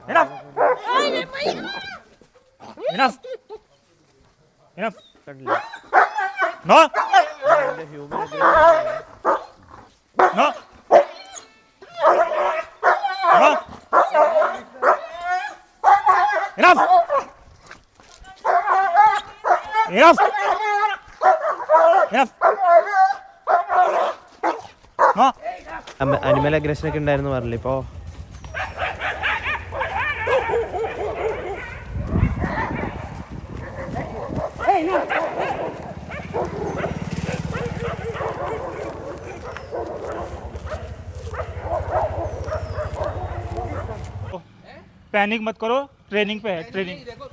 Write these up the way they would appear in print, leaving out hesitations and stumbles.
Enough. Enough. Enough. No. No. No. Enough. Enough. Enough. No. Animal aggression ഒക്കെ ഉണ്ടായിരുന്നു പറഞ്ഞില്ല ഇപ്പോൾ. पैनिक मत करो, ट्रेनिंग पे है ट्रेनिंग। देखो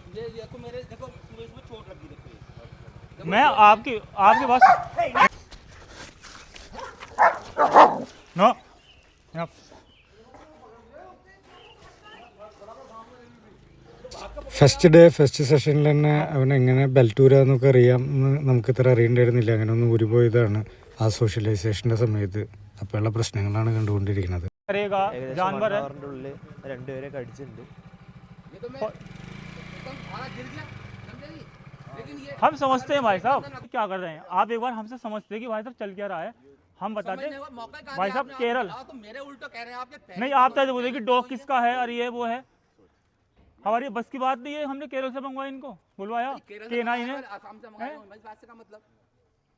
मेरे देखो इसमें चोट लगी देखो। मैं आपकी बात नो ഫസ്റ്റ് സെഷനിൽ തന്നെ അവനെങ്ങനെ ബെൽറ്റൂരാന്നൊക്കെ അറിയാമെന്ന് നമുക്കിത്ര അറിയണ്ടായിരുന്നില്ല. അങ്ങനെ ഒന്ന് ഊരിപ്പോയതാണ് ആ സോഷ്യലൈസേഷൻ്റെ സമയത്ത്. അപ്പോഴുള്ള പ്രശ്നങ്ങളാണ് കണ്ടുകൊണ്ടിരിക്കുന്നത്. जानवर है, രണ്ടുപേരെ കടിച്ചിട്ടുണ്ട്. हम समझते हैं भाई साहब क्या कर रहे हैं आप। एक बार हमसे समझते हैं कि भाई साहब चल क्या रहा है, हम बताते भाई साहब। केरल तो मेरे उल्टो कह रहे हैं आपके नहीं, आप तो बोले कि डॉग किसका है और ये वो है। हमारी बस की बात नहीं है, हमने केरल से मंगवाया, इनको बुलवाया K9 है। आसाम से मंगाया हूं, बस का मतलब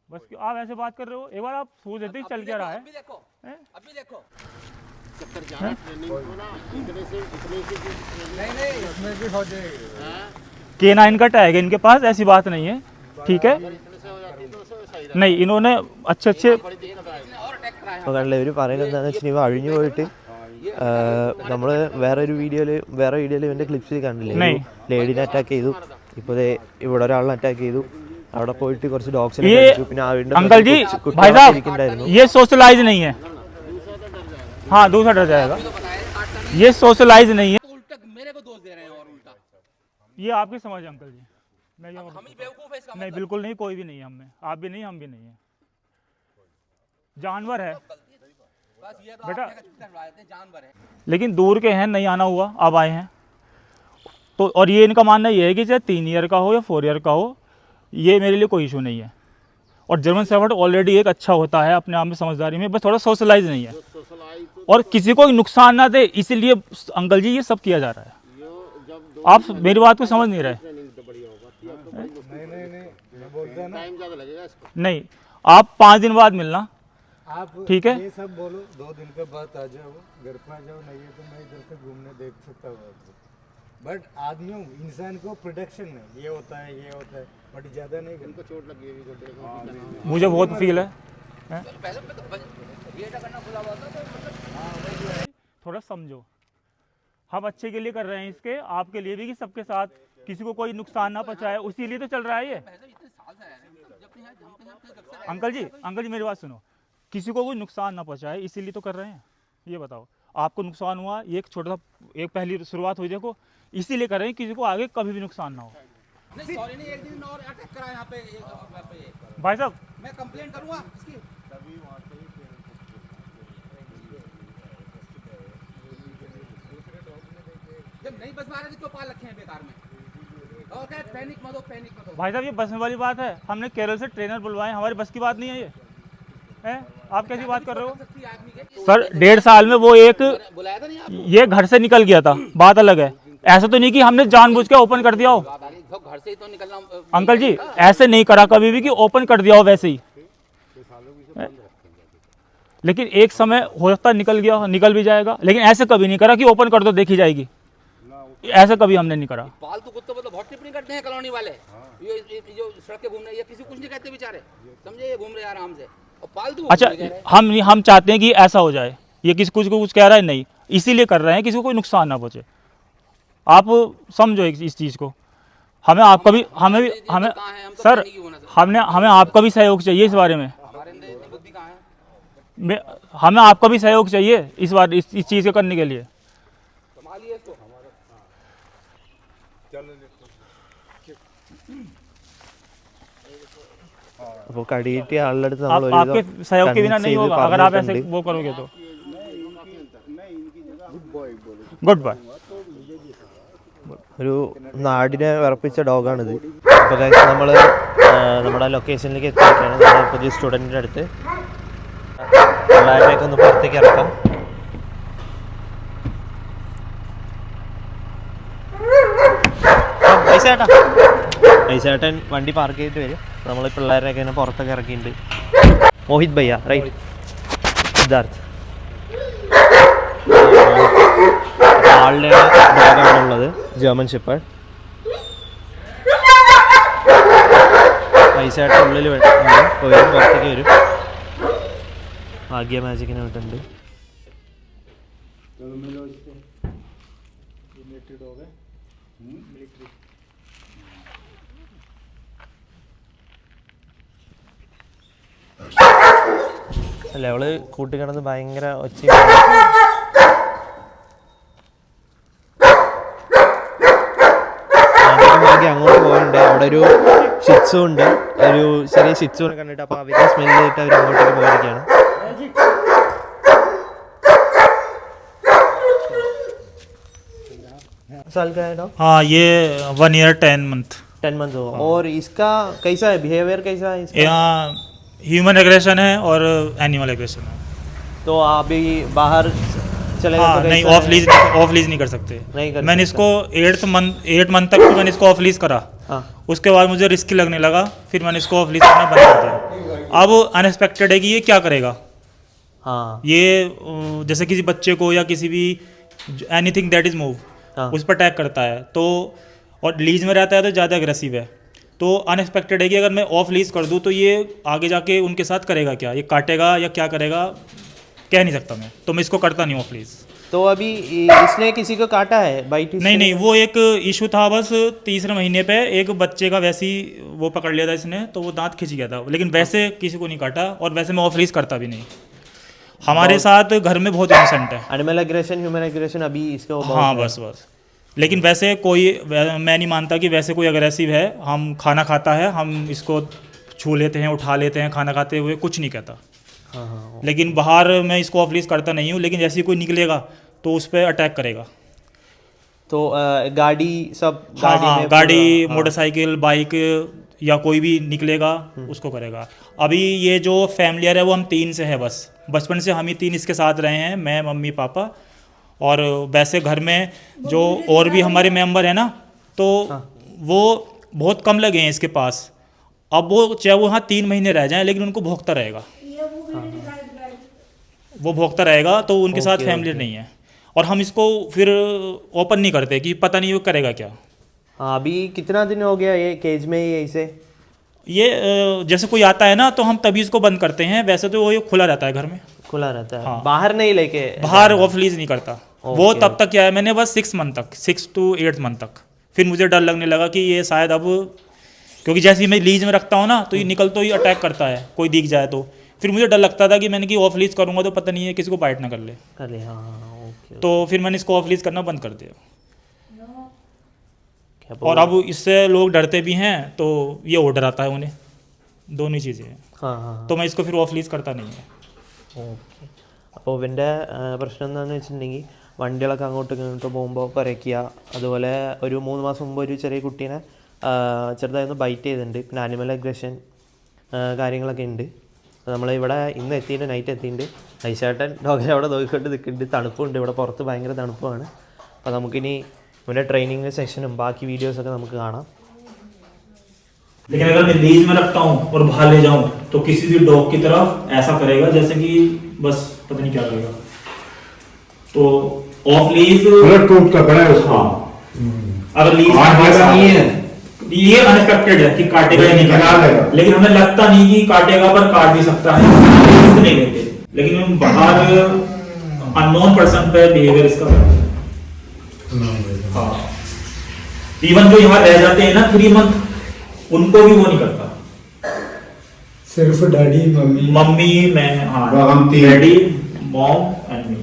बस आप ऐसे बात कर रहे हो। एक बार आप सोच देते चल क्या रहा है। अभी देखो अभी देखो K9 का टैग है इनके पास, ऐसी बात नहीं है, ठीक है। नहीं, इन्होंने अच्छे ഇവർ പറയുന്നത് എന്താണെന്ന് വെച്ചാൽ ഇവ അഴിഞ്ഞു പോയിട്ട് നമ്മൾ വേറെ വീഡിയോയിൽ ഇവൻ്റെ ക്ലിപ്സിൽ കണ്ടില്ലേ, ലേഡീനെ അറ്റാക്ക് ചെയ്തു. ഇപ്പോൾ ഇവിടെ ഒരാളിനെ അറ്റാക്ക് ചെയ്തു, അവിടെ പോയിട്ട് കുറച്ച് ഡോഗ്സിനെ കഴിച്ചു. പിന്നെ अंकल जी भाई साहब ये सोशलाइज नहीं है। हाँ दूसरा डर जाएगा, ये सोशलाइज नहीं है। उल्टा मेरे को दोष दे रहे हैं और उल्टा ये आपकी समझ है अंकल जी। नहीं हम ही बेवकूफ है इसका नहीं, बिल्कुल नहीं, कोई भी नहीं है हमें, आप भी नहीं हम भी नहीं है। जानवर है बस ये तो बेटा, जानवर है। लेकिन दूर के हैं, नहीं आना हुआ, अब आए हैं तो। और ये इनका मानना ये है कि चाहे 3 ईयर का हो या 4 ईयर का हो, ये मेरे लिए कोई इशू नहीं है। और जर्मन शेफर्ड ऑलरेडी एक अच्छा होता है अपने आप में, समझदारी में, बस थोड़ा सोशलाइज नहीं है और किसी को नुकसान ना दे, इसीलिए अंकल जी ये सब किया जा रहा है। आप मेरी बात को समझ नहीं रहे। नहीं, आप 5 दिन बाद मिलना, आप ठीक है। ये सब बोलो, 2 दिन के बाद आ जाओ, घर पे आ जाओ। नहीं है तो मैं इधर से घूमने देख सकता हूँ आपको। बट आदमियों इंसान को प्रोडक्शन है, ये होता है बट ज़्यादा नहीं। उनको चोट लगी हुई, मुझे बहुत फील है। थोड़ा समझो, हम अच्छे के लिए कर रहे हैं इसके, आपके लिए भी, कि सबके साथ किसी को कोई नुकसान ना पहुंचाए, उसी लिए तो चल रहा है ये। अंकल जी मेरी बात सुनो, किसी को कोई नुकसान ना पहुंचाए इसीलिए तो कर रहे हैं। ये बताओ, आपको नुकसान हुआ, ये एक छोटा सा एक पहली शुरुआत हुई, देखो इसीलिए कर रहे हैं, किसी को आगे कभी भी नुकसान ना हो। नहीं सॉरी नहीं, एक दिन और अटैक करा यहाँ पे भाई साहब मैं कंप्लेंट करूंगा इसकी। जब नहीं बच पा रहे थे क्यों पाल रखे हैं बेकार में। और क्या पैनिक मत हो। भाई साहब ये बस में वाली बात है, हमने केरल से ट्रेनर बुलवाए, हमारी बस की बात नहीं है ये है। आप कैसी बात कर रहे हो सर? 1.5 साल में वो एक बुलाया था नहीं आपको? ये घर से निकल गया था, बात अलग है। ऐसा तो नहीं कि हमने जानबूझ के ओपन कर दिया हो। घर से ही तो निकलना अंकल जी ऐसे नहीं करा कभी भी कि ओपन कर दिया हो वैसे ही। लेकिन एक समय हो सकता है निकल गया, निकल भी जाएगा, लेकिन ऐसे कभी नहीं करा कि ओपन कर दो देखी जाएगी, ऐसे कभी हमने नहीं करा। पालतू कुत्ते मतलब बहुत टिप्पणी करते हैं कॉलोनी वाले, ये जो सड़क के घूम रहे, ये किसी कुछ नहीं कहते बेचारे, समझे, ये घूम रहे आराम से और पालतू। अच्छा हम चाहते हैं कि ऐसा हो जाए, ये किसी कुछ को कुछ कह रहा है नहीं, इसीलिए कर रहे हैं किसी को कोई नुकसान ना पहुंचे। आप समझो इस चीज़ को। हमें आपका भी हमें सर हमें आपका भी सहयोग चाहिए इस बारे में। हमें आपका भी सहयोग चाहिए इस बार इस चीज़ को करने के लिए। അപ്പോൾ കടിയിട്ടിയ ആളുടെ അടുത്ത് आप आपके सहयोग के बिना नहीं होगा अगर आप ऐसे वो करोगे तो। Good bye. ഒരു നാടിനെ വിറപ്പിച്ച ഡോഗാണിത്. അപ്പോൾ നമ്മൾ നമ്മുടെ ലൊക്കേഷനിലേക്ക് എത്തിയിരിക്കുകയാണ്. നമ്മുടെ പുതിയ സ്റ്റുഡൻറ്റിൻ്റെ അടുത്ത് എല്ലാവരെയൊക്കെ ഒന്ന് പുറത്തേക്ക് ഇറക്കാം. ഐസേട്ടൻ വണ്ടി പാർക്ക് ചെയ്തിട്ട് വരും. നമ്മൾ പിള്ളേരെയൊക്കെ ഇങ്ങനെ പുറത്തൊക്കെ ഇറക്കിയിട്ടുണ്ട്. മോഹിത് ഭയ്യ റൈറ്റ്, സിദ്ധാർത്ഥ് ആളുടെ ഡോഗാണുള്ളത്, ജർമ്മൻ ഷെപ്പേർഡ്. ഐസേട്ടൻ ഉള്ളിൽ പുറത്തേക്ക് വരും. ഭാഗ്യ മാജിക്കിന് വിട്ടുണ്ട്. അല്ല അവള് കൂട്ടിക്കിടന്ന് ഭയങ്കര ഒച്ച. അങ്ങോട്ട് പോകണ്ട്. അവിടെ ഒരു ഷിറ്റ്സും ഉണ്ട്, ഒരു ചെറിയ ഷിറ്റ്സും കണ്ടിട്ട് അപ്പോൾ അവരെ സ്മെല്ല് ചെയ്തിട്ട് അവർ അങ്ങോട്ടേക്ക് പോയിരിക്കുകയാണ്. साल का है डॉग? हाँ, ये 1 year 10 month. 10 मंथ हो. और इसका कैसा है बिहेवियर, कैसा है इसका? यहाँ ह्यूमन एग्रेशन है और एनिमल एग्रेशन है. तो आप भी बाहर चलेगा? हाँ, तो नहीं, कैसा ऑफ लीज नहीं कर सकते. नहीं कर मैंने सकता. इसको 8 मंथ तक तो मैंने इसको ऑफ लीज करा. हाँ. उसके बाद मुझे रिस्की लगने लगा, फिर मैंने इसको ऑफ लीज करना बंद कर दिया. अब अनएक्सपेक्टेड है कि ये क्या करेगा. हाँ. ये जैसे किसी बच्चे को या किसी भी एनीथिंग दैट इज मूव हाँ. उस पर अटैक करता है. तो और लीज में रहता है तो ज़्यादा अग्रेसिव है. तो अनएक्सपेक्टेड है कि अगर मैं ऑफ लीज कर दूँ तो ये आगे जाके उनके साथ करेगा क्या, ये काटेगा या क्या करेगा, कह नहीं सकता मैं. तो मैं इसको करता नहीं ऑफ लीज. तो अभी इसने किसी को काटा है, बाइट? नहीं, वो एक इशू था बस 3रे महीने पे एक बच्चे का वैसे ही वो पकड़ लिया था इसने, तो वो दांत खिंच गया था. लेकिन वैसे किसी को नहीं काटा और वैसे मैं ऑफ लीज करता भी नहीं. हमारे साथ घर में बहुत इनोसेंट है. एनिमल एग्रेशन, ह्यूमन एग्रेशन अभी इसको हाँ, बस. लेकिन वैसे कोई, मैं नहीं मानता कि वैसे कोई अग्रेसिव है. हम खाना खाता है, हम इसको छू लेते हैं, उठा लेते हैं खाना खाते हुए, कुछ नहीं कहता. हाँ. लेकिन बाहर मैं इसको ऑफ लीज करता नहीं हूँ. लेकिन जैसे ही कोई निकलेगा तो उस पर अटैक करेगा. तो गाड़ी सब हाँ, में गाड़ी, पूरा, हाँ. मोटरसाइकिल, बाइक या कोई भी निकलेगा उसको करेगा. अभी ये जो फैमिलियर है वो हम 3 से है बस. बचपन से हम ही 3 इसके साथ रहे हैं, मैं, मम्मी, पापा. और वैसे घर में जो और भी हमारे मेंबर हैं ना, तो वो बहुत कम लगे हैं इसके पास. अब वो चाहे वो यहाँ 3 महीने रह जाएं लेकिन उनको भौंकता रहेगा. वो भौंकता रहेगा तो उनके साथ फैमिली नहीं है. और हम इसको फिर ओपन नहीं करते कि पता नहीं वो करेगा क्या. हाँ. अभी कितना दिन हो गया ये केज में ही ऐसे? ये जैसे कोई आता है ना तो हम तभी इसको बंद करते हैं. वैसे तो वो ये खुला रहता है घर में, खुला रहता है. हाँ. बाहर नहीं लेके? बाहर ऑफ लीज नहीं करता. वो तब तक किया है मैंने बस 6 मंथ तक, 6 to 8 मंथ तक. फिर मुझे डर लगने लगा कि ये शायद अब, क्योंकि जैसे ही मैं लीज में रखता हूँ ना तो ये निकल तो ही अटैक करता है, कोई दिख जाए तो. फिर मुझे डर लगता था कि मैंने कि ऑफ लीज करूँगा तो पता नहीं है किसी को बाइट ना कर ले. अरे हाँ. ओके. तो फिर मैंने इसको ऑफ लीज करना बंद कर दिया. क्या और अब इससे लोग डरते भी हैं तो ये और डराता है उन्हें. दोनों चीज़ें हैं. हाँ. तो मैं इसको फिर ऑफ लीज करता नहीं है. ഓക്കെ. അപ്പോൾ ഇവൻ്റെ പ്രശ്നം എന്താണെന്ന് വെച്ചിട്ടുണ്ടെങ്കിൽ വണ്ടികളൊക്കെ അങ്ങോട്ടും ഇങ്ങോട്ടും പോകുമ്പോൾ കുരയ്ക്കുക. അതുപോലെ ഒരു 3 മാസം മുമ്പ് ഒരു ചെറിയ കുട്ടീനെ ചെറുതായൊന്ന് ബൈറ്റ് ചെയ്തിട്ടുണ്ട്. പിന്നെ ആനിമൽ അഗ്രഷൻ കാര്യങ്ങളൊക്കെ ഉണ്ട്. നമ്മളിവിടെ ഇന്ന് എത്തിയിട്ടുണ്ട്, നൈറ്റ് എത്തിയിട്ടുണ്ട്. ഐശേട്ടൻ ഡോഗിനെ അവിടെ നോക്കിക്കൊണ്ട് നിൽക്കുന്നുണ്ട്. തണുപ്പുണ്ട് ഇവിടെ പുറത്ത്, ഭയങ്കര തണുപ്പാണ്. അപ്പോൾ നമുക്കിനി ഇവൻ്റെ ട്രെയിനിങ് സെഷനും ബാക്കി വീഡിയോസൊക്കെ നമുക്ക് കാണാം. लेकिन अगर मैं लीज में रखता हूँ और बाहर ले जाऊँ तो किसी भी डॉग की तरफ ऐसा करेगा जैसे कि बस पता नहीं क्या करेगा. तो ऑफ लीज टूट का बड़ा है उसका. हाँ, अगर लीज नहीं है, ये अनएक्सपेक्टेड है कि काटेगा या नहीं काटेगा. लेकिन हमें लगता नहीं कि काटेगा, पर काट भी सकता है. रिस्क नहीं लेते. लेकिन हम बाहर अननोन पर्सन पे बिहेवियर इसका. हाँ, इवन जो यहाँ रह जाते हैं ना 3 मंथ, उनको भी वो नहीं करता. सिर्फ डैडी, मम्मी, मैं, हाँ, हम 3, डैडी, मॉम एंड मी.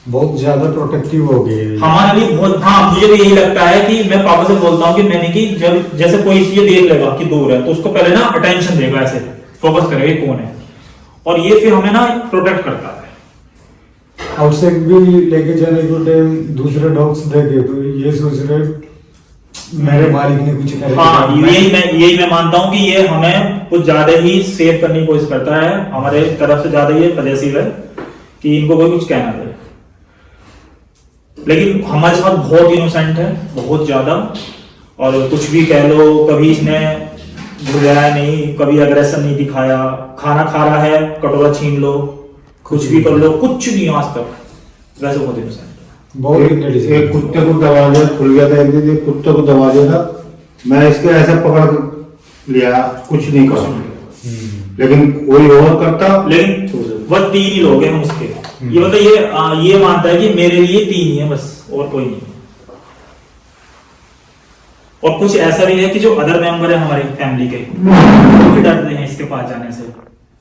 बहुत ज्यादा प्रोटेक्टिव हो गए हमारे लिए बहुत. हाँ, मुझे भी यही लगता है कि मैं पापा से बोलता हूँ कि मैंने कि जब जैसे कोई ये देख लेगा कि दूर है तो उसको पहले ना अटेंशन देगा, ऐसे फोकस करेगा कौन है, और ये फिर हमें ना प्रोटेक्ट करता है. आउटसाइड भी लेके जाने को टाइम दूसरे डॉग्स देखे तो ये सोच रहे मेरे मालिक ने कुछ करे। हाँ, यही मैं मानता हूँ कि ये हमें कुछ ज्यादा ही सेव करने की कोशिश करता है, हमारे तरफ से ज्यादा ये पजेसिव है कि इनको कोई कुछ कहना दे। लेकिन हमारे साथ बहुत इनोसेंट है, बहुत ज्यादा, और कुछ भी कह लो, कभी इसने बुलाया नहीं, कभी अग्रेशन नहीं दिखाया, खाना खा रहा है कटोरा छीन लो, कुछ भी कर लो, कुछ नहीं आज तक, वैसे बहुत इनोसेंट है। बहुत एक कुत्ते को दबा दिया, खुल गया था एक दिन, एक कुत्ते को दबा दिया था, मैंने इसके ऐसा पकड़ लिया, कुछ नहीं कहा, लेकिन कोई और करता। लेकिन बस 3 ही लोग हैं हम उसके, ये मतलब ये मानता है कि मेरे लिए 3 ही है बस, और कोई नहीं। और कुछ ऐसा भी है कि जो अदर मेंबर है हमारी फैमिली के, वो भी डरते हैं इसके पास जाने से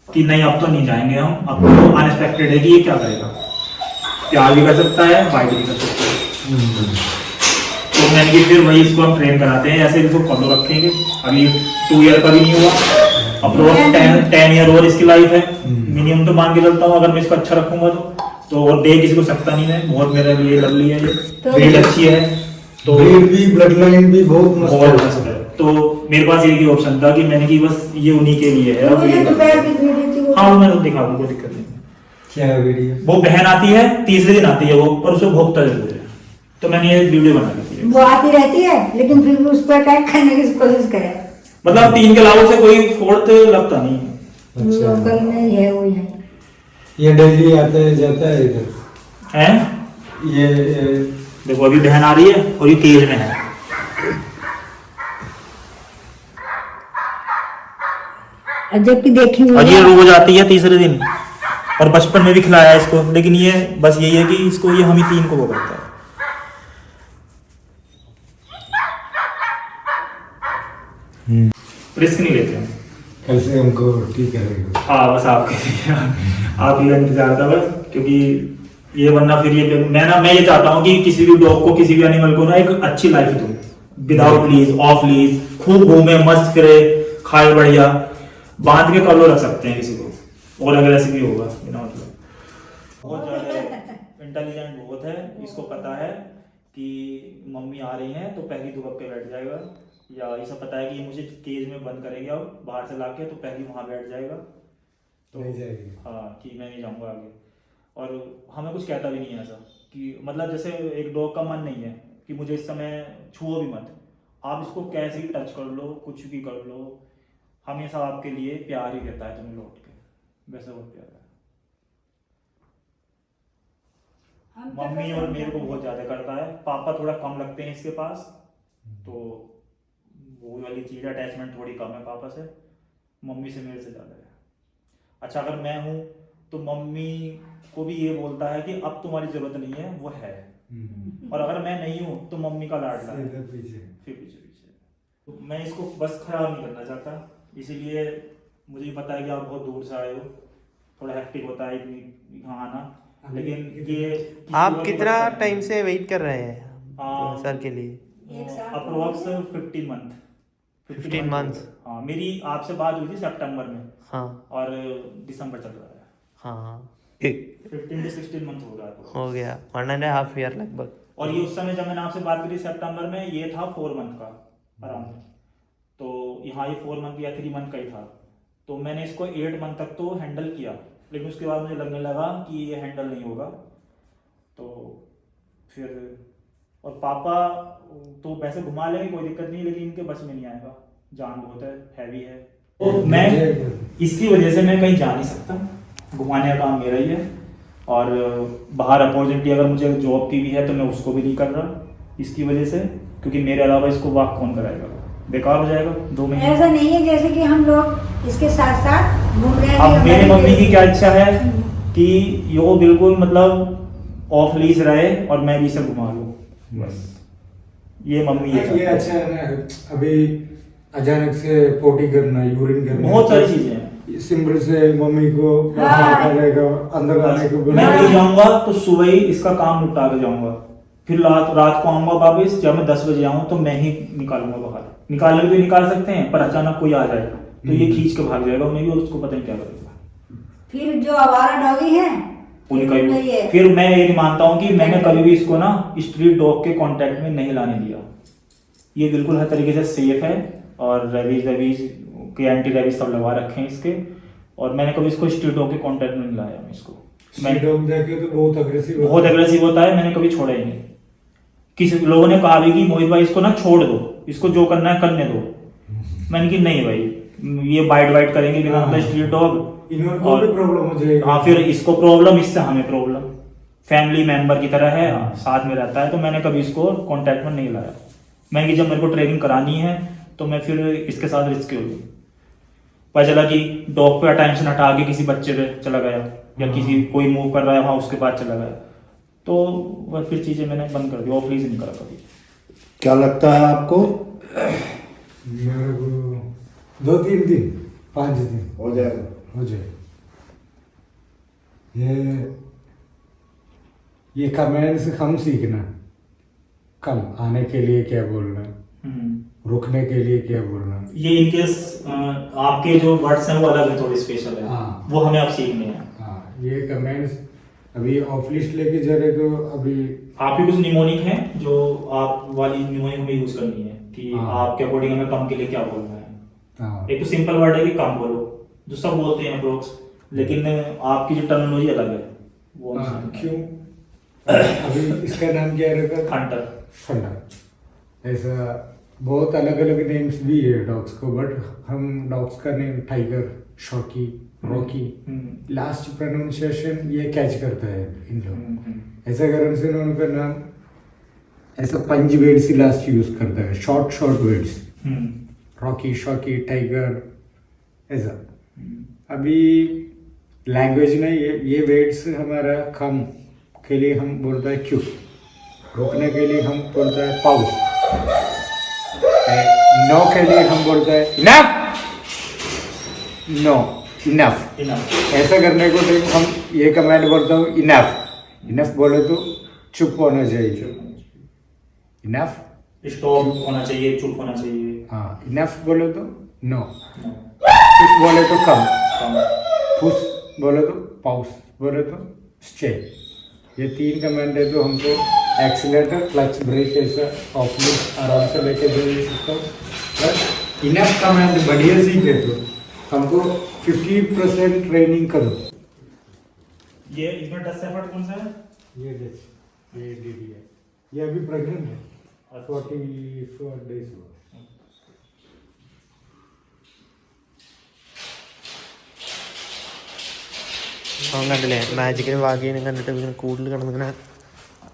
कि नहीं अब तो नहीं जाएंगे हम, अब तो अनएक्सपेक्टेड है कि ये क्या करेगा, प्यार भी कर सकता है, फाइट भी कर सकता है। तो मैंने कि फिर वही इसको हम ट्रेन कराते हैं, ऐसे इसको फॉलो रखेंगे। अभी 2 ईयर का भी नहीं हुआ, अप्रोक्स 10 ईयर और इसकी लाइफ है मिनिमम, तो मान के चलता हूँ अगर मैं इसको अच्छा रखूंगा तो और दे किसी को सकता नहीं है। बहुत मेरे लिए लवली है, ये ब्रीड अच्छी है, तो भी ब्लड लाइन भी बहुत मस्त है। तो मेरे पास एक ही ऑप्शन था कि मैंने कि बस ये उन्हीं के लिए है। हाँ, मैं तो दिखा दूँ, कोई दिक्कत नहीं। क्या वीडियो? वो बहन आती है, तीसरे दिन आती है वो, पर उसको भोगता जरूर है, तो मैंने ये वीडियो बना दी थी। वो आती रहती है लेकिन फिर भी उस पर अटैक करने की कोशिश करे। मतलब 3 के अलावा से कोई फोर्थ लगता नहीं है। अच्छा। लोकल में ही है वो यहीं। ये डेली आता है जाता है इधर हैं? ये देखो अभी बहन आ रही है और ये केज में है। जबकि देखी हुई और ये है। रोज आती है तीसरे दिन, और बचपन में भी खिलाया इसको, लेकिन ये बस यही है कि इसको ये हम ही 3 को वो करता है। रिस्क नहीं लेते हैं। कल से हमको ठीक करेगा। हाँ, बस आपके आप ही का इंतजार था बस, क्योंकि ये वरना फिर ये मैं ये चाहता हूँ कि किसी भी डॉग को, किसी भी एनिमल को ना एक अच्छी लाइफ दूं, विदाउट लीज, ऑफ लीज, खूब घूमे, मस्त फिरे, खाए बढ़िया, बांध के कलो रख सकते हैं किसी को, और अग्रेसिव भी होगा बिना मतलब। बहुत ज्यादा इंटेलिजेंट बहुत है, इसको पता है कि मम्मी आ रही हैं तो पहली दुबक पे बैठ जाएगा, या इसे पता है कि ये मुझे केज में बंद करेगी अब बाहर से लाके, तो पहली वहां बैठ जाएगा, तो नहीं जाएगी। हाँ कि मैं नहीं जाऊंगा आगे। और हमें कुछ कहता भी नहीं है ऐसा कि मतलब जैसे एक डॉग का मन नहीं है कि मुझे इस समय छुओ भी मत, आप इसको कैसे ही टच कर लो, कुछ भी कर लो, हमेशा आपके लिए प्यार ही कहता है तुम्हें लौट के, वैसे बहुत प्यार है। मम्मी और मेरे को बहुत ज्यादा करता है, पापा थोड़ा कम लगते हैं इसके पास, तो वो वाली चीज अटैचमेंट थोड़ी कम है पापा से, मम्मी से मेरे से ज्यादा है। अच्छा अगर मैं हूँ तो मम्मी को भी ये बोलता है कि अब तुम्हारी जरूरत नहीं है, वो है, और अगर मैं नहीं हूँ तो मम्मी का लाडला है, फिर पीछे तो मैं इसको बस खराब नहीं करना चाहता, इसीलिए मुझे पता है कि आप बहुत दूर से आए हो, थोड़ा हेक्टिक होता है यहाँ आना, लेकिन ये आप कितना टाइम से वेट कर रहे हैं सर के लिए? Approx 15 month. हाँ, मेरी आपसे बात हुई थी सितंबर में, हाँ, और दिसंबर चल रहा है, हाँ 15 से 16 मंथ हो रहा है, हो गया 1.5 ईयर लगभग। और ये उस समय जब मैंने आपसे बात करी सितंबर में, ये था 4 मंथ का अराउंड, तो यहाँ ये 4 मंथ या 3 मंथ का ही था, तो मैंने इसको 8 मंथ तक तो हैंडल किया, लेकिन उसके बाद मुझे लगने लगा कि ये हैंडल नहीं होगा, तो फिर और पापा तो वैसे घुमा लेंगे कोई दिक्कत नहीं, लेकिन इनके बस में नहीं आएगा, जान बहुत है, हैवी है, तो मैं इसकी वजह से मैं कहीं जा नहीं सकता, घुमाने का काम मेरा ही है, और बाहर अपॉर्चुनिटी अगर मुझे जॉब की भी है तो मैं उसको भी नहीं कर रहा इसकी वजह से, क्योंकि मेरे अलावा इसको वॉक कौन कराएगा, बेकार हो जाएगा 2 महीने। ऐसा नहीं है जैसे कि हम लोग इसके साथ साथ घूम रहे हैं। अब मेरी मम्मी की क्या इच्छा है कि यो बिल्कुल मतलब ऑफ लीज रहे और मैं भी इसे घुमा लूं, बस ये मम्मी ये अच्छा है ना, अभी अचानक से पोटी करना, यूरिन करना, बहुत सारी चीजें हैं, सिंपल से मम्मी को करेगा, अंदर आने को मैं कहीं जाऊंगा तो सुबह ही इसका काम निपटा के जाऊंगा, फिर रात को आऊंगा वापस, जब मैं 10 बजे आऊँ तो मैं ही निकालूंगा बाहर, निकालने भी निकाल सकते हैं, पर अचानक कोई आ जाएगा तो ये खींच के भाग जाएगा, मैं भी, और उसको पता नहीं क्या करेगा। फिर जो आवारा डॉगी है उनका नहीं ही। है। फिर मैं ये मानता हूँ कि मैंने कभी भी इसको ना स्ट्रीट डॉग के कांटेक्ट में नहीं लाने दिया। ये बिल्कुल हर तरीके से सेफ है और रेबीज के एंटी रेबीज सब लगा रखे हैं इसके, और मैंने कभी इसको स्ट्रीट डॉग के कांटेक्ट में नहीं लाया। इसको स्ट्रीट डॉग देखे तो बहुत अग्रेसिव होता है, मैंने कभी छोड़ा ही नहीं। किसी लोगों ने कहा भी कि मोहित भाई इसको ना छोड़ दो, इसको जो करना है करने दो। मैंने कि नहीं भाई, ये बाइट करेंगे बिना मतलब स्ट्रीट डॉग, इनको भी प्रॉब्लम हो जाएगी। हाँ फिर इसको प्रॉब्लम, इससे हमें प्रॉब्लम। फैमिली मेंबर की तरह है, साथ में रहता है, तो मैंने कभी इसको कांटेक्ट में नहीं लाया। मैंने कि जब मेरे को ट्रेनिंग करानी है तो मैं फिर इसके साथ रिस्क हो लूँ। पता चला कि डॉग पे अटेंशन हटा के किसी बच्चे पे चला गया, या किसी कोई मूव कर रहा है वहाँ उसके पास चला गया, तो वह फिर चीज़ें मैंने बंद कर दी, ऑफ लीज नहीं करा कभी। क्या लगता है आपको? मेरे को 2-3 दिन 5 दिन हो जाएगा। हो जाए। ये कमेंट्स हम सीखना, कम आने के लिए क्या बोलना, रुकने के लिए क्या बोलना। ये इनकेस आपके जो वर्ड्स हैं वो अलग है, थोड़े स्पेशल है, हाँ। वो हमें आप सीखने हैं। हाँ, ये कमेंट्स अभी ऑफ लिस्ट लेके जा रहे तो अभी आपके कुछ निमोनिक हैं जो आप वाली निमोनिक में यूज करनी है कि हाँ। आपके अकॉर्डिंग हमें कम के लिए क्या बोलना है। हाँ, एक तो सिंपल वर्ड है कि कम बोलो, जो सब बोलते हैं अप्रोक्स, लेकिन आपकी जो टर्मिनोलॉजी अलग है वो हम हाँ, सीखेंगे। क्यों अभी इसका नाम क्या रहेगा? हंटर। फंडा। ऐसा बहुत अलग अलग नेम्स भी है डॉग्स को, बट हम डॉग्स का name Tiger, Shocky, Rocky, last pronunciation ये कैच करता है इन लोग। ऐसा कारण से उनका नाम ऐसा 5 वर्ड से लास्ट यूज करता है, शॉर्ट वर्ड्स, रॉकी, शॉकी, टाइगर, ऐसा। अभी लैंग्वेज में ये वर्ड्स हमारा कम के लिए हम बोलता है क्यों, रोकने के लिए हम बोलता है पाउस, नो के लिए हम बोलता है इनफ, नो इनफ। ऐसा करने को तो हम ये कमांड बोलता हूँ इनफ बोले तो चुप होना चाहिए, इनफ, स्टॉप होना चाहिए, चुप होना चाहिए। हाँ, इनफ बोले तो नो, पुश बोले तो कम, पुश बोले तो पाउस, बोले तो स्टे। ये 3 कमांड है तो हमको एक्सीलेटर, क्लच, ब्रेक ऐसा ऑफ लिस्ट आराम से लेके दे सकता हूँ। बट इनफ कमांड बढ़िया सीखे तो हमको 50% ट्रेनिंग करो। ये इसमें डस्ट एफर्ट कौन सा है? ये डीडी है, ये अभी प्रेग्नेंट है, 44 days हुआ। അവൻ കണ്ടില്ലേ മാജിക്കിനും ഭാഗ്യനും കണ്ടിട്ട് ഇങ്ങനെ കൂടുതൽ കിടന്നിങ്ങനെ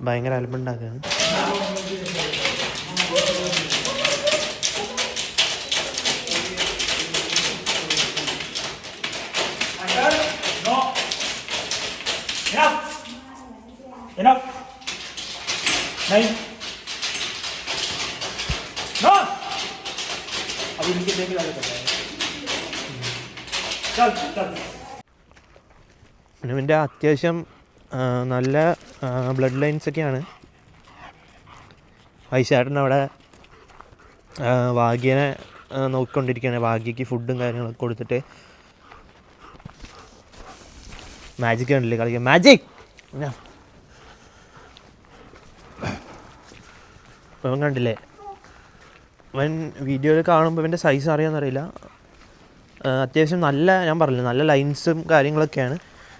ഭയങ്കര അലമ്പുണ്ടാക്കുകയാണ്. Enough. नहीं। No. अभी इनके देख के करता है। चल। പിന്നെ ഇവൻ്റെ അത്യാവശ്യം നല്ല ബ്ലഡ് ലൈൻസൊക്കെയാണ്. വൈശാട്ടൻ അവിടെ ഭാഗ്യനെ നോക്കിക്കൊണ്ടിരിക്കുകയാണ്. ഭാഗ്യക്ക് ഫുഡും കാര്യങ്ങളൊക്കെ കൊടുത്തിട്ട് മാജിക് കണ്ടില്ലേ കളിക്കാൻ, മാജിക്. ഇവൻ കണ്ടില്ലേ, ഇവൻ വീഡിയോയിൽ കാണുമ്പോൾ ഇവൻ്റെ സൈസ് അറിയാമെന്നറിയില്ല. അത്യാവശ്യം നല്ല, ഞാൻ പറഞ്ഞില്ല, നല്ല ലൈൻസും കാര്യങ്ങളൊക്കെയാണ്.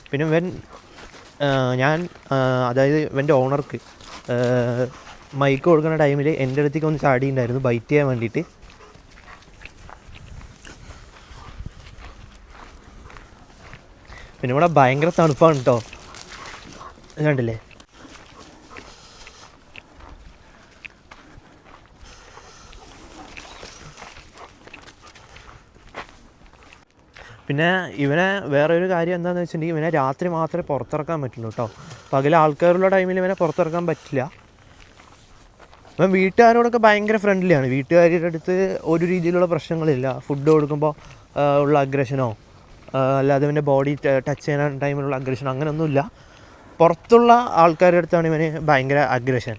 പിന്നെ ഞാൻ അതായത് ഇവൻ്റെ ഓണർക്ക് മൈക്ക് കൊടുക്കുന്ന ടൈമിൽ എൻ്റെ അടുത്തേക്ക് ഒന്ന് ചാടിയിട്ടുണ്ടായിരുന്നു ബൈറ്റ് ചെയ്യാൻ വേണ്ടിയിട്ട്. പിന്നെ ഇവിടെ ഭയങ്കര തണുപ്പാണ് കേട്ടോ, കണ്ടില്ലേ. പിന്നെ ഇവനെ വേറെ ഒരു കാര്യം എന്താണെന്ന് വെച്ചിട്ടുണ്ടെങ്കിൽ ഇവനെ രാത്രി മാത്രമേ പുറത്തിറക്കാൻ പറ്റുള്ളൂ കേട്ടോ. പകൽ ആൾക്കാരുള്ള ടൈമിൽ ഇവനെ പുറത്തിറക്കാൻ പറ്റില്ല. ഇവൻ വീട്ടുകാരോടൊക്കെ ഭയങ്കര ഫ്രണ്ട്ലിയാണ്. വീട്ടുകാരുടെ അടുത്ത് ഒരു രീതിയിലുള്ള പ്രശ്നങ്ങളില്ല. ഫുഡ് കൊടുക്കുമ്പോൾ ഉള്ള അഗ്രഷനോ അല്ലാതെ ഇവൻ്റെ ബോഡി ടച്ച് ചെയ്യാൻ ടൈമിലുള്ള അഗ്രഷൻ അങ്ങനെയൊന്നുമില്ല. പുറത്തുള്ള ആൾക്കാരുടെ അടുത്താണ് ഇവന് ഭയങ്കര അഗ്രഷൻ.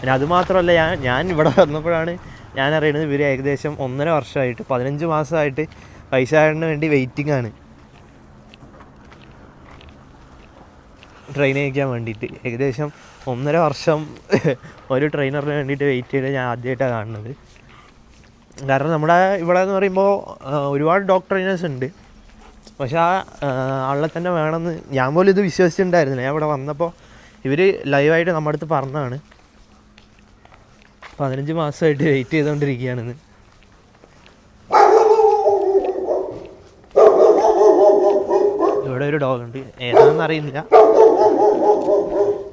പിന്നെ അതുമാത്രമല്ല, ഞാൻ ഇവിടെ വന്നപ്പോഴാണ് ഞാനറിയണത് ഇവർ ഏകദേശം 1.5 വർഷമായിട്ട് 15 മാസമായിട്ട് വൈശാഖിന് വേണ്ടി വെയിറ്റിംഗ് ആണ് ട്രെയിൻ അയക്കാൻ വേണ്ടിയിട്ട്. ഏകദേശം 1.5 വർഷം ഒരു ട്രെയിനറിന് വേണ്ടിയിട്ട് വെയിറ്റ് ചെയ്ത് ഞാൻ ആദ്യമായിട്ടാണ് കാണുന്നത്. കാരണം നമ്മുടെ ഇവിടെ എന്ന് പറയുമ്പോൾ ഒരുപാട് ഡോഗ് ട്രെയിനേഴ്സ് ഉണ്ട്, പക്ഷെ ആ ആളെ തന്നെ വേണമെന്ന് ഞാൻ പോലും ഇത് വിശ്വസിച്ചിട്ടുണ്ടായിരുന്നില്ല. ഞാൻ ഇവിടെ വന്നപ്പോൾ ഇവർ ലൈവായിട്ട് നമ്മുടെ അടുത്ത് പറഞ്ഞതാണ് 15 മാസമായിട്ട് വെയിറ്റ് ചെയ്തുകൊണ്ടിരിക്കുകയാണെന്ന്. ഇവിടെ ഒരു ഡോഗ് ഉണ്ട്, ഏതാണെന്ന് അറിയില്ല.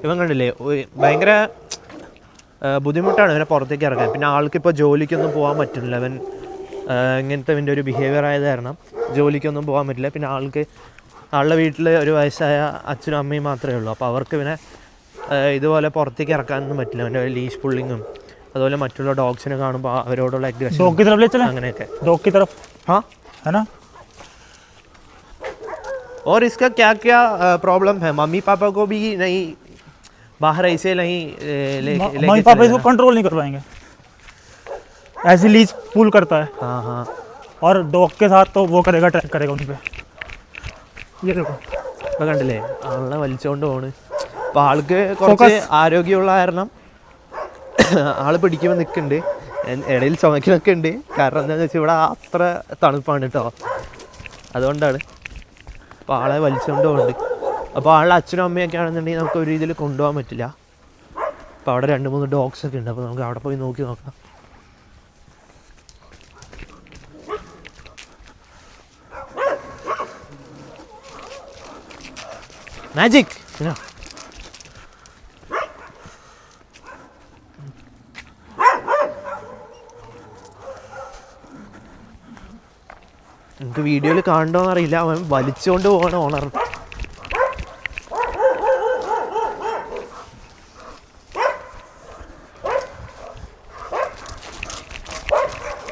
ഇവൻ കണ്ടില്ലേ, ഭയങ്കര ബുദ്ധിമുട്ടാണ് ഇവനെ പുറത്തേക്ക് ഇറക്കാൻ. പിന്നെ ആൾക്കിപ്പോൾ ജോലിക്കൊന്നും പോകാൻ പറ്റുന്നില്ല. അവൻ ഇങ്ങനത്തെ ഇവൻ്റെ ഒരു ബിഹേവിയർ ആയത് കാരണം ജോലിക്കൊന്നും പോകാൻ പറ്റില്ല. പിന്നെ ആളുടെ വീട്ടിൽ ഒരു വയസ്സായ അച്ഛനും അമ്മയും മാത്രമേ ഉള്ളൂ. അപ്പോൾ അവർക്ക് ഇവനെ ഇതുപോലെ പുറത്തേക്ക് ഇറക്കാനൊന്നും പറ്റില്ല. അവൻ്റെ ലീഷ് പുള്ളിങ്ങും അതുപോലെ മറ്റുള്ള ഡോഗ്സിനെ കാണുമ്പോൾ അവരോടുള്ള അഗ്രഷൻ അങ്ങനെയൊക്കെ. हाँ है ना. और इसका क्या क्या प्रॉब्लम है? मम्मी पापा को भी नहीं बाहर ऐसे नहीं मम्मी पापा इसको कंट्रोल नहीं कर पाएंगे, ऐसी लीज पुल करता है. हाँ हाँ. और डॉग के साथ तो वो करेगा, ट्रैक करेगा उन पे. ये देखो ഇപ്പം കണ്ടില്ലേ ആളെ വലിച്ചുകൊണ്ട് പോണ്. അപ്പോൾ ആൾക്ക് കുറച്ച് ആരോഗ്യമുള്ള കാരണം ആൾ പിടിക്കുമ്പോൾ നിൽക്കുന്നുണ്ട്, ഇടയിൽ ചുമക്കുന്നൊക്കെ ഉണ്ട്. കാരണം എന്താണെന്ന് വെച്ചാൽ ഇവിടെ അത്ര തണുപ്പാണ് കേട്ടോ, അതുകൊണ്ടാണ്. അപ്പോൾ ആളെ വലിച്ചുകൊണ്ട് പോകുന്നുണ്ട്. അപ്പോൾ ആളുടെ അച്ഛനും അമ്മയൊക്കെ ആണെന്നുണ്ടെങ്കിൽ നമുക്ക് ഒരു രീതിയിൽ കൊണ്ടുപോകാൻ പറ്റില്ല. അപ്പോൾ അവിടെ 2-3 ഡോഗ്സ് ഒക്കെ ഉണ്ട്. അപ്പോൾ നമുക്ക് അവിടെ പോയി നോക്കി നോക്കാം. മാജിക് നമുക്ക് വീഡിയോയിൽ കാണണ്ടോന്ന് അറിയില്ല, അവൻ വലിച്ചുകൊണ്ട് പോകണം ഓണർ.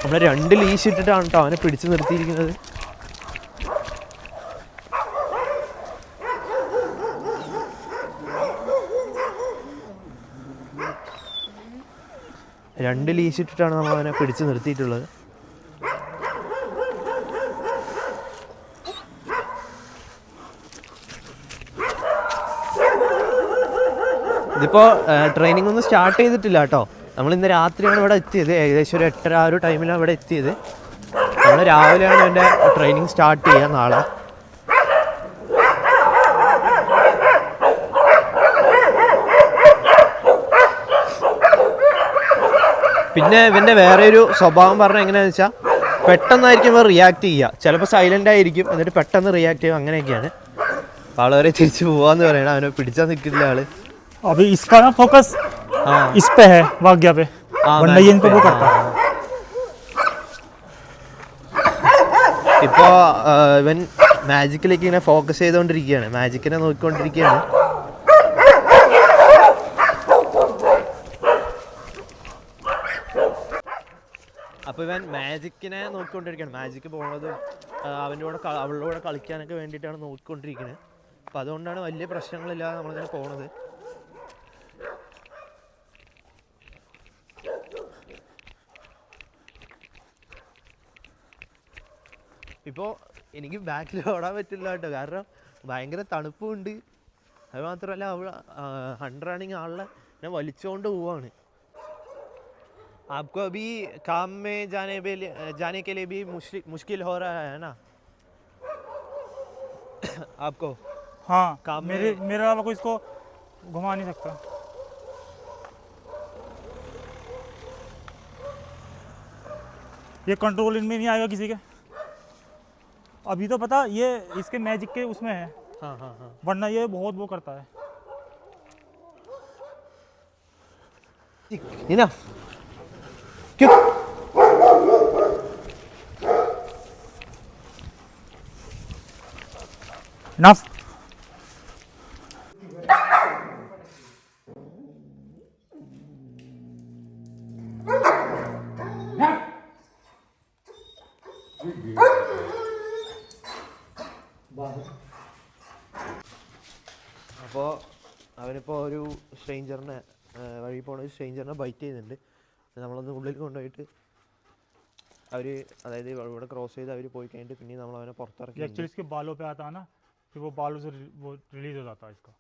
നമ്മൾ 2 ലീഷ് ഇട്ടിട്ടാണ് കേട്ടോ അവനെ പിടിച്ചു നിർത്തിയിരിക്കുന്നത്. രണ്ട് ലീഷ് ഇട്ടിട്ടാണ് നമ്മൾ അവനെ പിടിച്ചു നിർത്തിയിട്ടുള്ളത്. ഇതിപ്പോൾ ട്രെയിനിങ് ഒന്നും സ്റ്റാർട്ട് ചെയ്തിട്ടില്ല കേട്ടോ. നമ്മളിന്ന് രാത്രിയാണ് ഇവിടെ എത്തിയത്, ഏകദേശം ഒരു 8:30 ആ ഒരു ടൈമിലാണ് ഇവിടെ എത്തിയത്. നമ്മൾ രാവിലെയാണ് എൻ്റെ ട്രെയിനിങ് സ്റ്റാർട്ട് ചെയ്യുക നാളെ. പിന്നെ ഇവൻ്റെ വേറെ ഒരു സ്വഭാവം പറഞ്ഞാൽ എങ്ങനെയാണെന്ന് വെച്ചാൽ പെട്ടെന്നായിരിക്കും ഇവർ റിയാക്ട് ചെയ്യുക. ചിലപ്പോൾ സൈലൻ്റ് ആയിരിക്കും, എന്നിട്ട് പെട്ടെന്ന് റിയാക്ട് ചെയ്യും, അങ്ങനെയൊക്കെയാണ്. ആൾ വരെ തിരിച്ച് പോവാന്ന് പറയണം, അവനെ പിടിച്ചാൽ നിൽക്കില്ല ആള്. अभी इसका ना फोकस इस पे है, भाग्या पे, वरना ये इन पे वो करता है. ഇപ്പോൾ ഇവൻ മാജിക്കിലേക്ക് ഇങ്ങനെ ഫോക്കസ് ചെയ്തുകൊണ്ടിരിക്കുകയാണ്, മാജിക്കിനെ നോക്കിക്കൊണ്ടിരിക്കുകയാണ്. അപ്പോൾ ഇവൻ മാജിക്കിനെ നോക്കിക്കൊണ്ടിരിക്കുകയാണ്. മാജിക്ക് പോകുന്നതും അവൻ്റെ കൂടെ അവളുടെ കൂടെ കളിക്കാനൊക്കെ വേണ്ടിയിട്ടാണ് നോക്കിക്കൊണ്ടിരിക്കുന്നത്. അപ്പോൾ അതുകൊണ്ടാണ് വലിയ പ്രശ്നങ്ങളില്ലാതെ നമ്മളിങ്ങനെ പോകുന്നത്. ഇപ്പോൾ എനിക്ക് ബാക്കിൽ ഓടാൻ പറ്റില്ല കേട്ടോ, കാരണം ഭയങ്കര തണുപ്പുണ്ട്. അത് മാത്രമല്ല അവൾ ഹണ്ട് റണ്ണിങ് ആളിനെ ഞാൻ വലിച്ചുകൊണ്ട് പോവാണ്. आपको अभी काम में जाने के लिए भी मुश्किल हो रहा है ना आपको? हाँ, काम मेरे अलावा कोई इसको घुमा नहीं सकता. ये कंट्रोल इनमें नहीं आएगा किसी के. अभी तो पता ये इसके मैजिक के उसमें है. हाँ हाँ हाँ. वरना ये बहुत वो करता है. Enough. क्यों? Enough. അപ്പോൾ അവനിപ്പോൾ ഒരു സ്ട്രേഞ്ചറിനെ വഴി പോണ ഒരു സ്ട്രേഞ്ചറിനെ ബൈറ്റ് ചെയ്യുന്നുണ്ട്. നമ്മളൊന്ന് ഉള്ളിൽ കൊണ്ടുപോയിട്ട് അവർ അതായത് ഇവിടെ ക്രോസ് ചെയ്ത് അവർ പോയി കഴിഞ്ഞിട്ട് പിന്നെ നമ്മൾ അവനെ പുറത്തിറക്കി एक्चुअली इसके बालों पे आता है ना, फिर वो बालों से वो रिलीज हो जाता है इसका।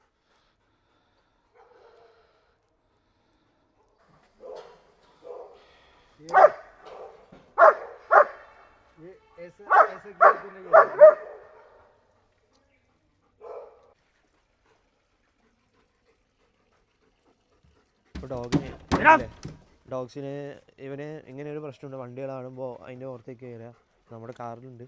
ये ऐसे ऐसे किया तो नहीं होगा। ഇപ്പോൾ ഡോഗ്സിന് ഇവന് ഇങ്ങനെ ഒരു പ്രശ്നമുണ്ട്. വണ്ടികൾ കാണുമ്പോൾ അതിൻ്റെ പുറത്തേക്ക് കയറുക. നമ്മുടെ കാറിലുണ്ട്.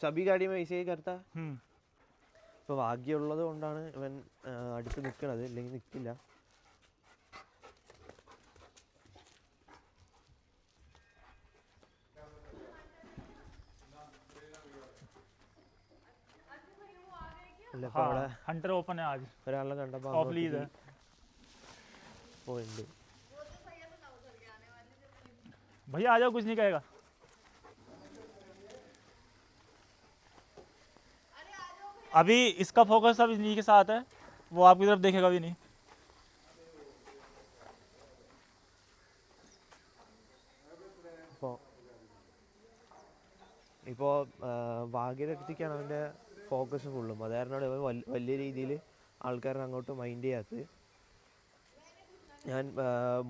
സബി ഗാഡി വൈസേ കറുത്ത ഇപ്പോൾ ഭാഗ്യമുള്ളത് കൊണ്ടാണ് ഇവൻ അടുത്ത് നിൽക്കണത്, ഇല്ലെങ്കിൽ നിൽക്കില്ല. हाँ, हंटर ओपन है आज, ഒരാളെ കണ്ടപ്പോൾ ऑफ लीज है। പോയിട്ടുണ്ട്. भैया आ जाओ, कुछ नहीं कहेगा। अभी इसका फोकस सब इन्हीं के साथ है, वो आपकी तरफ देखेगा भी नहीं। ഇപ്പോൾ ഭാഗ്യയുടെ അടുത്തേക്കാണ് അവൻ്റെ ഫോക്കസ് ഫുള്ളും. അത് കാരണമാണ് ഇവൻ വലിയ രീതിയിൽ ആൾക്കാരെ അങ്ങോട്ട് മൈൻഡ് ചെയ്യാത്തത്. ഞാൻ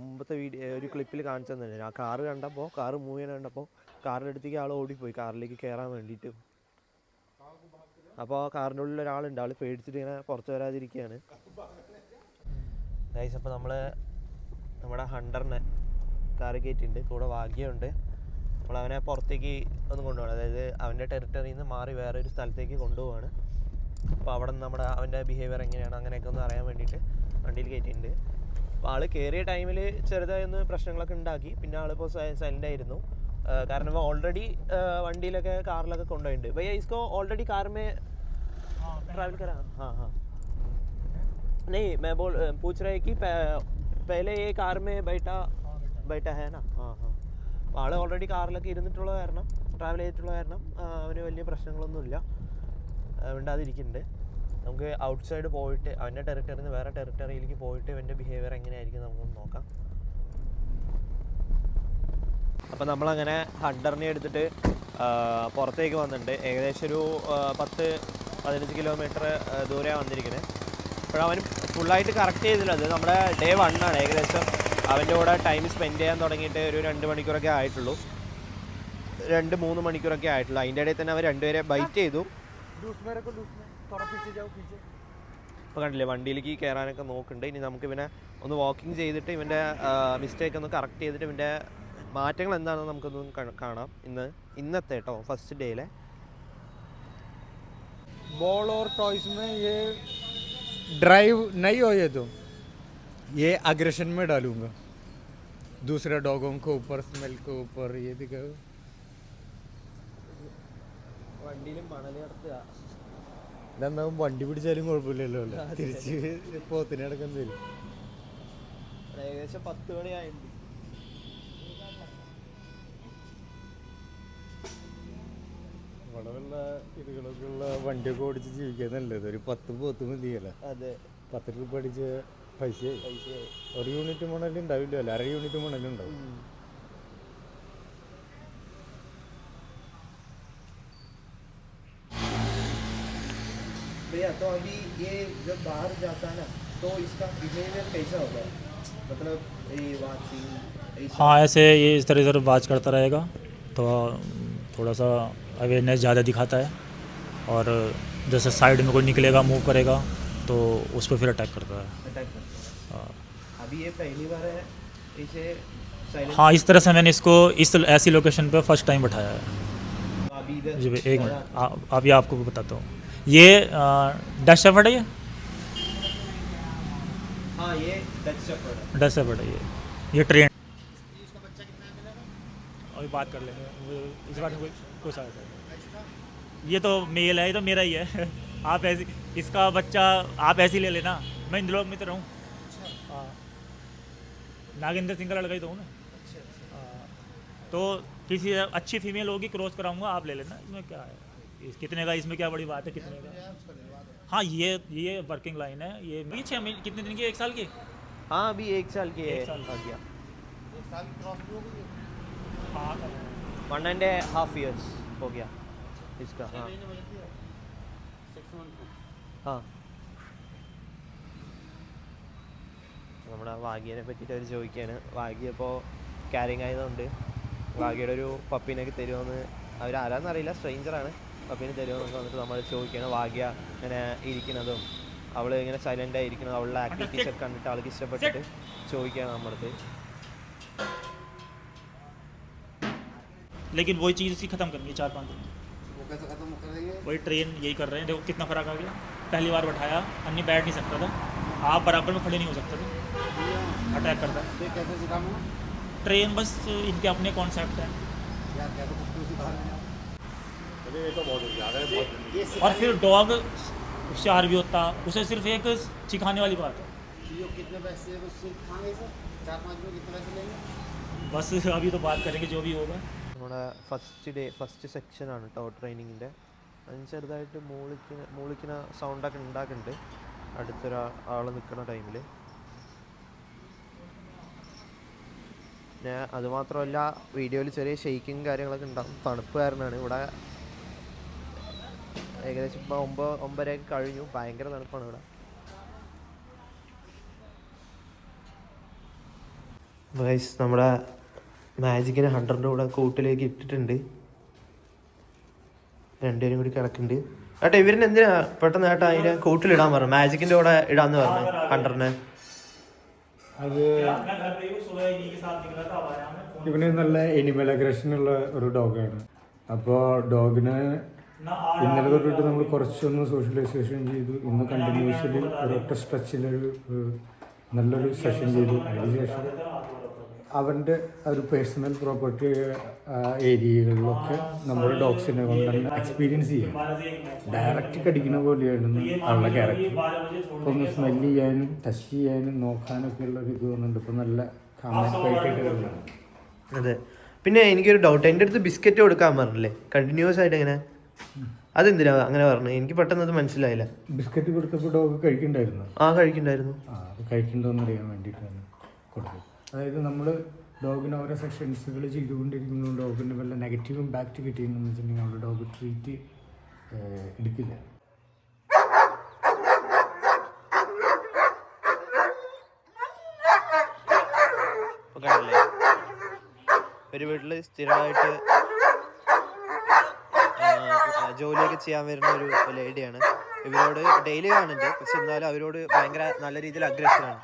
മുമ്പത്തെ ഒരു ക്ലിപ്പിൽ കാണിച്ചു തന്നെ, ആ കാറ് കണ്ടപ്പോൾ, കാറ് മൂവ് ചെയ്യാൻ കണ്ടപ്പോൾ കാറിൻ്റെ അടുത്തേക്ക് ആൾ ഓടിപ്പോയി കാറിലേക്ക് കയറാൻ വേണ്ടിയിട്ട്. അപ്പോൾ ആ കാറിൻ്റെ ഉള്ളിൽ ഒരാളുണ്ട്, ആൾ പേടിച്ചിട്ട് ഇങ്ങനെ പുറത്ത് വരാതിരിക്കുകയാണ്. ഗൈസ്, അപ്പോൾ നമ്മൾ നമ്മുടെ ഹണ്ടറിനെ കാറ് കയറ്റിയിട്ടുണ്ട്, കൂടെ ഭാഗ്യമുണ്ട്. നമ്മളവനെ പുറത്തേക്ക് ഒന്ന് കൊണ്ടുപോകണം, അതായത് അവൻ്റെ ടെറിട്ടറിയിൽ നിന്ന് മാറി വേറെ ഒരു സ്ഥലത്തേക്ക് കൊണ്ടുപോവാണ്. അപ്പോൾ അവിടെ നിന്ന് അവൻ്റെ ബിഹേവിയർ എങ്ങനെയാണ് അങ്ങനെയൊക്കെ ഒന്ന് അറിയാൻ വേണ്ടിയിട്ട് വണ്ടിയിൽ കയറ്റിയിട്ടുണ്ട്. അപ്പോൾ ആൾ കയറിയ ടൈമിൽ ചെറുതായൊന്ന് പ്രശ്നങ്ങളൊക്കെ ഉണ്ടാക്കി. പിന്നെ ആളിപ്പോൾ സൈലൻ്റ് ആയിരുന്നു, കാരണം ഇപ്പോൾ ഓൾറെഡി വണ്ടിയിലൊക്കെ കാറിലൊക്കെ കൊണ്ടുപോയിട്ടുണ്ട്. भैया इसको ऑलरेडी कार में ट्रैवल करा? हाँ हाँ, नहीं मैं पूछ रहे कि पहले ये कार में बैठा है ना? हाँ हाँ, ആൾ ഓൾറെഡി കാറിലൊക്കെ ഇരുന്നിട്ടുള്ള കാരണം, ട്രാവൽ ചെയ്തിട്ടുള്ള കാരണം അവന് വലിയ പ്രശ്നങ്ങളൊന്നുമില്ല, ഉണ്ടാതിരിക്കുന്നുണ്ട്. നമുക്ക് ഔട്ട് സൈഡ് പോയിട്ട് അവൻ്റെ ടെറിട്ടറിയിൽ നിന്ന് വേറെ ടെറിട്ടറിയിലേക്ക് പോയിട്ട് ഇവൻ്റെ ബിഹേവിയർ എങ്ങനെയായിരിക്കും നമുക്കൊന്ന് നോക്കാം. അപ്പോൾ നമ്മളങ്ങനെ ഹണ്ടറിനെ എടുത്തിട്ട് പുറത്തേക്ക് വന്നിട്ടുണ്ട്. ഏകദേശം ഒരു 10-15 കിലോമീറ്റർ ദൂരെയാണ് വന്നിരിക്കുന്നത്. അപ്പോഴവൻ ഫുള്ളായിട്ട് കറക്റ്റ് ചെയ്തില്ല. അത് നമ്മുടെ ഡേ 1 ആണ്. ഏകദേശം അവൻ്റെ കൂടെ ടൈം സ്പെൻഡ് ചെയ്യാൻ തുടങ്ങിയിട്ട് ഒരു 2 മണിക്കൂറൊക്കെ ആയിട്ടുള്ളൂ, 2-3 മണിക്കൂറൊക്കെ ആയിട്ടുള്ളൂ. അതിൻ്റെ ഇടയിൽ തന്നെ അവർ രണ്ടുപേരെ ബൈറ്റ് ചെയ്തു. ഇപ്പോൾ കണ്ടില്ലേ, വണ്ടിയിലേക്ക് കയറാനൊക്കെ നോക്കുന്നുണ്ട്. ഇനി നമുക്ക് ഇവനെ ഒന്ന് വാക്കിംഗ് ചെയ്തിട്ട് ഇവൻ്റെ മിസ്റ്റേക്ക് ഒന്ന് കറക്റ്റ് ചെയ്തിട്ട് ഇവൻ്റെ മാറ്റങ്ങൾ എന്താണെന്ന് നമുക്കൊന്ന് കാണാം. ഇന്നത്തെ കേട്ടോ ഫസ്റ്റ് ഡേയിലെ बॉल और टॉयज में ये ड्राइव नहीं हो, ये अग्रेशन में डालूंगा दूसरे डॉगों को ऊपर, स्मेल के ऊपर. ये दिखाओ, വണ്ടിയിലും മണൽ നടത്തുക. ഇതെന്താ വണ്ടി പിടിച്ചാലും കുഴപ്പമില്ലല്ലോ, തിരിച്ച് പോത്തിനെ അടക്കം തരും. ഏകദേശം 10 മണിയായിട്ടുണ്ട്. വളവുള്ള ഇതുകളൊക്കെ ഉള്ള വണ്ടിയൊക്കെ ഓടിച്ച് ജീവിക്കാൻ നല്ലത്. ഒരു 10 പോത്ത് മതിയല്ല, അതെ, 10 രൂപ അടിച്ച് പൈസയായി. ഒരു യൂണിറ്റ് മണലുണ്ടാവില്ല, അല്ല 1/2 യൂണിറ്റ് മണലുണ്ടാവും. भैया तो अभी ये जब बाहर जाता है ना, तो इसका बिहेवियर कैसा होगा? मतलब ये वाचिंग हाँ, ऐसे ये इस तरह से वाच करता रहेगा, तो थोड़ा सा अवेयरनेस ज़्यादा दिखाता है। और जैसे साइड में कोई निकलेगा, मूव करेगा, तो उस पर फिर अटैक करता है। हाँ, अभी ये पहली बार है इसे साइलेंट? हाँ, इस तरह से मैंने इसको इस ऐसी लोकेशन पे फर्स्ट टाइम बैठाया है। अभी इधर जी भाई, एक मिनट, अभी आपको बताता हूँ। ये डच शेफर्ड है, हाँ ये डच शेफर्ड है। डच शेफर्ड है ये ट्रेन। अभी बात कर लेंगे इस बार में, कुछ आ जाए। ये तो मेल है, ये तो मेरा ही है। आप ऐसे, इसका बच्चा आप ऐसे ही ले लेना, मैं इंद्रलोक में तो रहूँ। हाँ, नागेंद्र सिंह का लड़का ही तो हूँ मैं। हाँ, तो किसी अच्छी फीमेल होगी, क्रॉस कराऊंगा, आप ले लेना, इसमें क्या है। कितने का, इसमें क्या बड़ी बात है कितने का। हाँ ये वर्किंग लाइन है। ये 6 महीने, कितने दिन की, 1 साल की। हाँ अभी 1 साल की है, 1 साल आ गया। हाँ 1.5 years हो गया इसका। हाँ हाँ നമ്മുടെ വാഗിയനെ പറ്റിയിട്ട് അവർ ചോദിക്കുകയാണ്. വാഗി അപ്പോൾ ക്യാരിങ് ആയതുകൊണ്ട് വാഗിയുടെ ഒരു പപ്പീനൊക്കെ തരുമെന്ന്, അവരാരാന്നറിയില്ല, സ്ട്രേഞ്ചറാണ്. പപ്പീനെ തരുമെന്നൊക്കെ വന്നിട്ട് നമ്മൾ ചോദിക്കുകയാണ്. വാഗ്യ ഇങ്ങനെ ഇരിക്കുന്നതും അവൾ ഇങ്ങനെ സൈലൻ്റായി ഇരിക്കുന്നത്, അവളുടെ ആക്ടിവിറ്റീസ് ഒക്കെ കണ്ടിട്ട് ആൾക്ക് ഇഷ്ടപ്പെട്ടിട്ട് ചോദിക്കുകയാണ് നമ്മുടെ അടുത്ത്. लेकिन वही चीज़ इसकी ख़त्म करनी है 4-5 दिन। वो कैसे खत्म करेंगे? वही ट्रेन यही कर रहे हैं। देखो कितना फ़र्क आ गया। पहली बार बैठाया, अन्य बैठ नहीं सकता था, आप बराबर में खड़े नहीं हो सकते थे, अटैक करता है। ये कैसे सिखाऊंगा ट्रेन बस इनके अपने कॉन्सेप्ट हैं। यार, कैसे कुछ तो सिखा रहे हैं। अरे ये तो बहुत हो गया है, ये और फिर डॉग होशियार भी होता, उसे सिर्फ एक सिखाने वाली बात है। ये कितने पैसे वो सिखाएंगे सर? 4-5 में कितने पैसे लेंगे? बस अभी तो बात करेंगे जो भी होगा। നമ്മുടെ ഫസ്റ്റ് സെക്ഷനാണ് കേട്ടോ ട്രെയിനിങ്ങിൻ്റെ. അതിന് ചെറുതായിട്ട് മൂളിക്കുന്ന സൗണ്ടൊക്കെ ഉണ്ടാക്കുന്നുണ്ട് അടുത്തൊരാൾ നിൽക്കുന്ന ടൈമിൽ. പിന്നെ അതുമാത്രമല്ല വീഡിയോയിൽ ചെറിയ ഷെയ്ക്കിങ് കാര്യങ്ങളൊക്കെ ഉണ്ടാകും. തണുപ്പ് കാരണമാണ്. ഇവിടെ ഏകദേശം ഇപ്പോൾ 9:30 കഴിഞ്ഞു. ഭയങ്കര തണുപ്പാണ് ഇവിടെ. ഗൈസ് നമ്മുടെ മാജിക്കിനെ 100ൻ്റെ കൂടെ കൂട്ടിലേക്ക് ഇട്ടിട്ടുണ്ട്. രണ്ടുപേരും കൂടി കിടക്കുന്നുണ്ട്. ഏട്ടാ ഇവരിന് എന്തിനാ പെട്ടെന്ന് ഏട്ടാ അതിനെ കൂട്ടിലിടാൻ പറഞ്ഞു? മാജിക്കിൻ്റെ കൂടെ ഇടാന്ന് പറഞ്ഞു 100നെ. അത് ഇവന് നല്ല എനിമൽ അഗ്രഷൻ ഉള്ള ഒരു ഡോഗാണ്. അപ്പോൾ ഡോഗിനെ ഇന്നലെ തൊട്ടിട്ട് നമ്മൾ കുറച്ചൊന്ന് സോഷ്യലൈസേഷൻ ചെയ്തു. ഇന്ന് കണ്ടിന്യൂസ്ലി ഒരൊറ്റ സ്ട്രെച്ചിലൊരു നല്ലൊരു സെഷൻ ചെയ്തു. അതിനുശേഷം അവൻ്റെ ഒരു പേഴ്സണൽ പ്രോപ്പർട്ടി ഏരിയകളിലൊക്കെ നമ്മുടെ ഡോഗ്സിനെ കൊണ്ട് തന്നെ എക്സ്പീരിയൻസ് ചെയ്യാം. ഡയറക്റ്റ് കടിക്കുന്ന പോലെയായിരുന്നു അവളുടെ ക്യാരക്ടർ. അപ്പോൾ ഒന്ന് സ്മെല്ല് ചെയ്യാനും ടച്ച് ചെയ്യാനും നോക്കാനൊക്കെ ഉള്ളൊരു ഇത് തോന്നുന്നുണ്ട്. ഇപ്പോൾ നല്ല കാമായിട്ട് വരുന്നത്. അതെ. പിന്നെ എനിക്കൊരു ഡൗട്ട്, എൻ്റെ അടുത്ത് ബിസ്ക്കറ്റ് കൊടുക്കാൻ പറഞ്ഞില്ലേ കണ്ടിന്യൂസ് ആയിട്ട്? എങ്ങനെ, അതെന്തിനാ അങ്ങനെ പറഞ്ഞു? എനിക്ക് പെട്ടെന്ന് അത് മനസ്സിലായില്ല. ബിസ്ക്കറ്റ് കൊടുത്തപ്പോൾ ഡോഗ് കഴിക്കണ്ടായിരുന്നു. കഴിക്കണ്ടായിരുന്നു. അത് കഴിക്കണ്ടോന്ന് അറിയാൻ വേണ്ടിയിട്ടാണ് കൊടുത്തത്. അതായത് നമ്മൾ ഡോഗിന് ഓരോ സെക്ഷൻസുകൾ ചെയ്തുകൊണ്ടിരിക്കുന്നു. ഡോഗിന് വല്ല നെഗറ്റീവ് ഇമ്പാക്റ്റ് കിട്ടിയെന്ന് വെച്ചിട്ടുണ്ടെങ്കിൽ നമ്മുടെ ഡോഗ് ട്രീറ്റ് എടുക്കില്ല. ഒരു വീട്ടിൽ സ്ഥിരമായിട്ട് ജോലിയൊക്കെ ചെയ്യാൻ വരുന്ന ഒരു ലേഡിയാണ്. ഇവരോട് ഡെയിലി കാണുന്നുണ്ട്, പക്ഷെ എന്നാലും അവരോട് ഭയങ്കര നല്ല രീതിയിൽ അഗ്രഷനാണ്.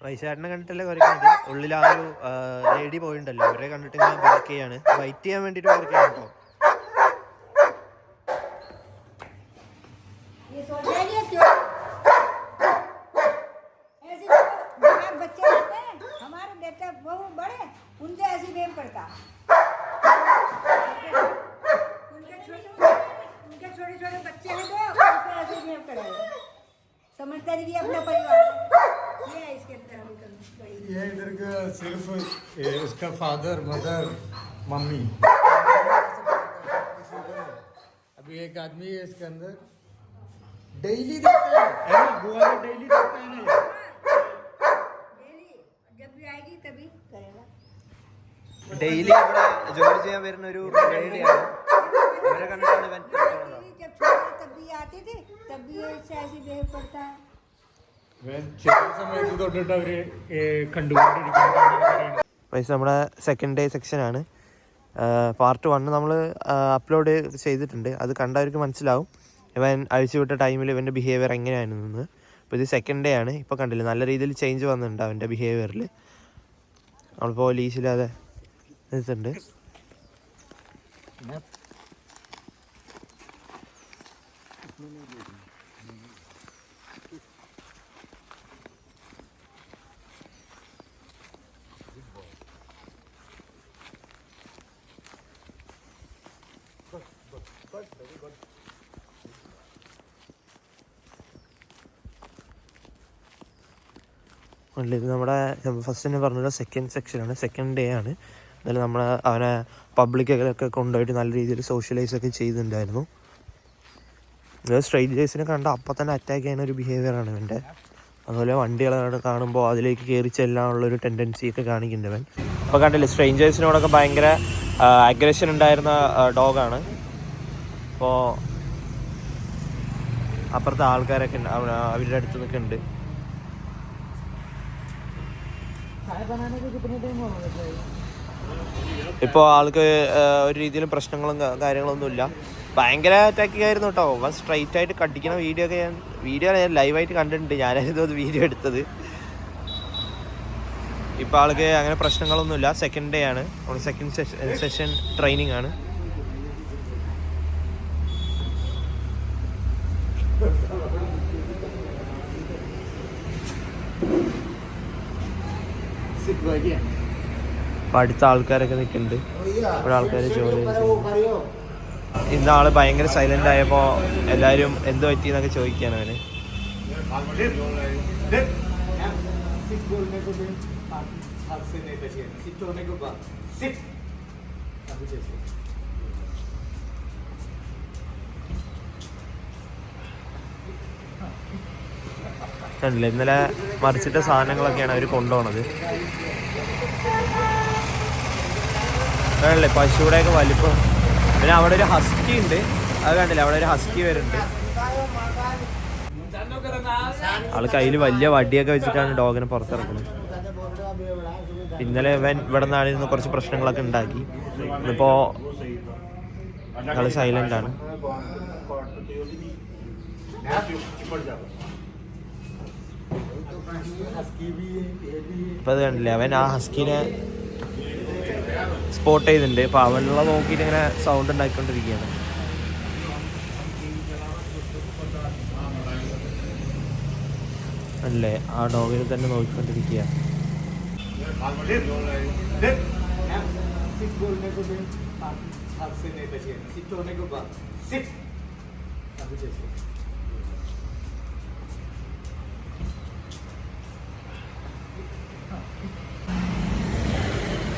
വൈശാട്ടിനെ കണ്ടിട്ടല്ലേ കുറയ്ക്കുന്നത്. ഉള്ളിൽ ആ ഒരു ലേഡി പോയിണ്ടല്ലോ, അവരെ കണ്ടിട്ട് ഇങ്ങനെ വർക്ക് ചെയ്യാണ്, വൈറ്റ് ചെയ്യാൻ വേണ്ടിയിട്ട് വർക്ക് ചെയ്യാണ് കേട്ടോ. बच्चे रहते हैं हमारे बेटा बहू बड़े, उनसे ऐसी प्रेम करता। उनके छोटे छोटे बच्चे हैं तो उनसे ऐसे प्रेम करेगा। समझता नहीं कि अपना परिवार ये है इसके अंदर। ये इधर का सिर्फ इसका फादर मदर मम्मी। अभी एक आदमी है इसके अंदर डेली देखता है ना, बुआ में डेली देखता है ना। डेली जब भी आएगी तभी करेगा। ഡെയിലി ഇവിടെ ജോലി ചെയ്യാൻ വരുന്ന ഒരു ലേഡിയാണ്. അവരെ കണ്ടിട്ടാണ് ഇവൻ जब छोटे तब भी आते थे, तब भी ऐसे ऐसे बिहेव करता है। ചെറിയ സമയത്ത് തൊട്ടിട്ട് അവര് കണ്ടുകൊണ്ടിരിക്കുന്നു. പൈസ നമ്മുടെ സെക്കൻഡ് ഡേ സെക്ഷനാണ്. പാർട്ട് 1 നമ്മൾ അപ്ലോഡ് ചെയ്തിട്ടുണ്ട്. അത് കണ്ടവർക്ക് മനസ്സിലാവും ഇവൻ അഴിച്ചുവിട്ട ടൈമിൽ ഇവൻ്റെ ബിഹേവിയർ എങ്ങനെയായിരുന്നു. അപ്പോൾ ഇത് സെക്കൻഡ് ഡേ ആണ്. ഇപ്പോൾ കണ്ടില്ലേ നല്ല രീതിയിൽ ചേഞ്ച് വന്നിട്ടുണ്ട് അവൻ്റെ ബിഹേവിയറിൽ. നമ്മളിപ്പോൾ ലീശില്ലാതെ ഇതുണ്ട്. അല്ല, ഇത് നമ്മുടെ ഫസ്റ്റ് തന്നെ പറഞ്ഞ സെക്കൻഡ് സെക്ഷനാണ്, സെക്കൻഡ് ഡേ ആണ്. എന്നാലും നമ്മൾ അവനെ പബ്ലിക്കൊക്കെ കൊണ്ടുപോയിട്ട് നല്ല രീതിയിൽ സോഷ്യലൈസൊക്കെ ചെയ്തിട്ടുണ്ടായിരുന്നു. സ്ട്രേഞ്ചേഴ്സിനെ കണ്ട അപ്പം തന്നെ അറ്റാക്ക് ചെയ്യുന്ന ഒരു ബിഹേവിയറാണ് ഇവൻ്റെ. അതുപോലെ വണ്ടികളാണ് കാണുമ്പോൾ അതിലേക്ക് കയറി ചെല്ലാനുള്ളൊരു ടെൻഡൻസിയൊക്കെ കാണിക്കുന്നുണ്ട് അവൻ. അപ്പോൾ കണ്ടില്ലേ, സ്ട്രേഞ്ചേഴ്സിനോടൊക്കെ ഭയങ്കര അഗ്രഷൻ ഉണ്ടായിരുന്ന ഡോഗാണ്. അപ്പോൾ അപ്പുറത്തെ ആൾക്കാരൊക്കെ അവരുടെ അടുത്ത് നിൽക്കുന്നുണ്ട്. ഇപ്പോൾ ആൾക്ക് ഒരു രീതിയിലും പ്രശ്നങ്ങളും കാര്യങ്ങളൊന്നുമില്ല. ഭയങ്കര അറ്റാക്കിംഗ് ആയിരുന്നു കേട്ടോ. അവൻ സ്ട്രൈറ്റ് ആയിട്ട് കടിക്കണ വീഡിയോ ഞാൻ ലൈവായിട്ട് കണ്ടിട്ടുണ്ട്. ഞാനായിരുന്നു അത് വീഡിയോ എടുത്തത്. ഇപ്പോൾ ആൾക്ക് അങ്ങനെ പ്രശ്നങ്ങളൊന്നുമില്ല. സെക്കൻഡ് ഡേ ആണ്, സെക്കൻഡ് സെഷൻ ട്രെയിനിങ് ആണ്. അപ്പോൾ അടുത്ത ആൾക്കാരൊക്കെ നിൽക്കുന്നുണ്ട്. ഇവിടെ ആൾക്കാർ ജോലി ഇന്ന ആള് ഭയങ്കര സൈലന്റ് ആയപ്പോൾ എല്ലാവരും എന്ത് പറ്റി എന്നൊക്കെ ചോദിക്കുകയാണ് അവന്. കണ്ടില്ലേ, ഇന്നലെ മറിച്ചിട്ട സാധനങ്ങളൊക്കെയാണ് അവർ കൊണ്ടുപോണത്. കണ്ടില്ലേ പശുവിടെയൊക്കെ വലിപ്പം. പിന്നെ അവിടെ ഒരു ഹസ്കി ഉണ്ട്, അത് കണ്ടില്ലേ, അവിടെ ഒരു ഹസ്കി വരുന്നുണ്ട്. ആള് കയ്യിൽ വലിയ വടിയൊക്കെ വെച്ചിട്ടാണ് ഡോഗിനെ പുറത്തിറക്കുന്നത്. ഇന്നലെ ഇവൻ ഇവിടെ നിന്നായിരുന്നു കുറച്ച് പ്രശ്നങ്ങളൊക്കെ ഉണ്ടാക്കി. ഇന്നിപ്പോൾ ആള് സൈലന്റ് ആണ്. ഇപ്പം അത് കണ്ടില്ലേ, അവൻ ആ ഹസ്കിനെ സ്പോട്ട് ചെയ്തിട്ടുണ്ട്. അപ്പോൾ അവനുള്ള നോക്കിയിട്ട് ഇങ്ങനെ സൗണ്ട് ഉണ്ടാക്കിക്കൊണ്ടിരിക്കുകയാണ്. അല്ലേ, ആ ഡോഗിനെ തന്നെ നോക്കിക്കൊണ്ടിരിക്കുക.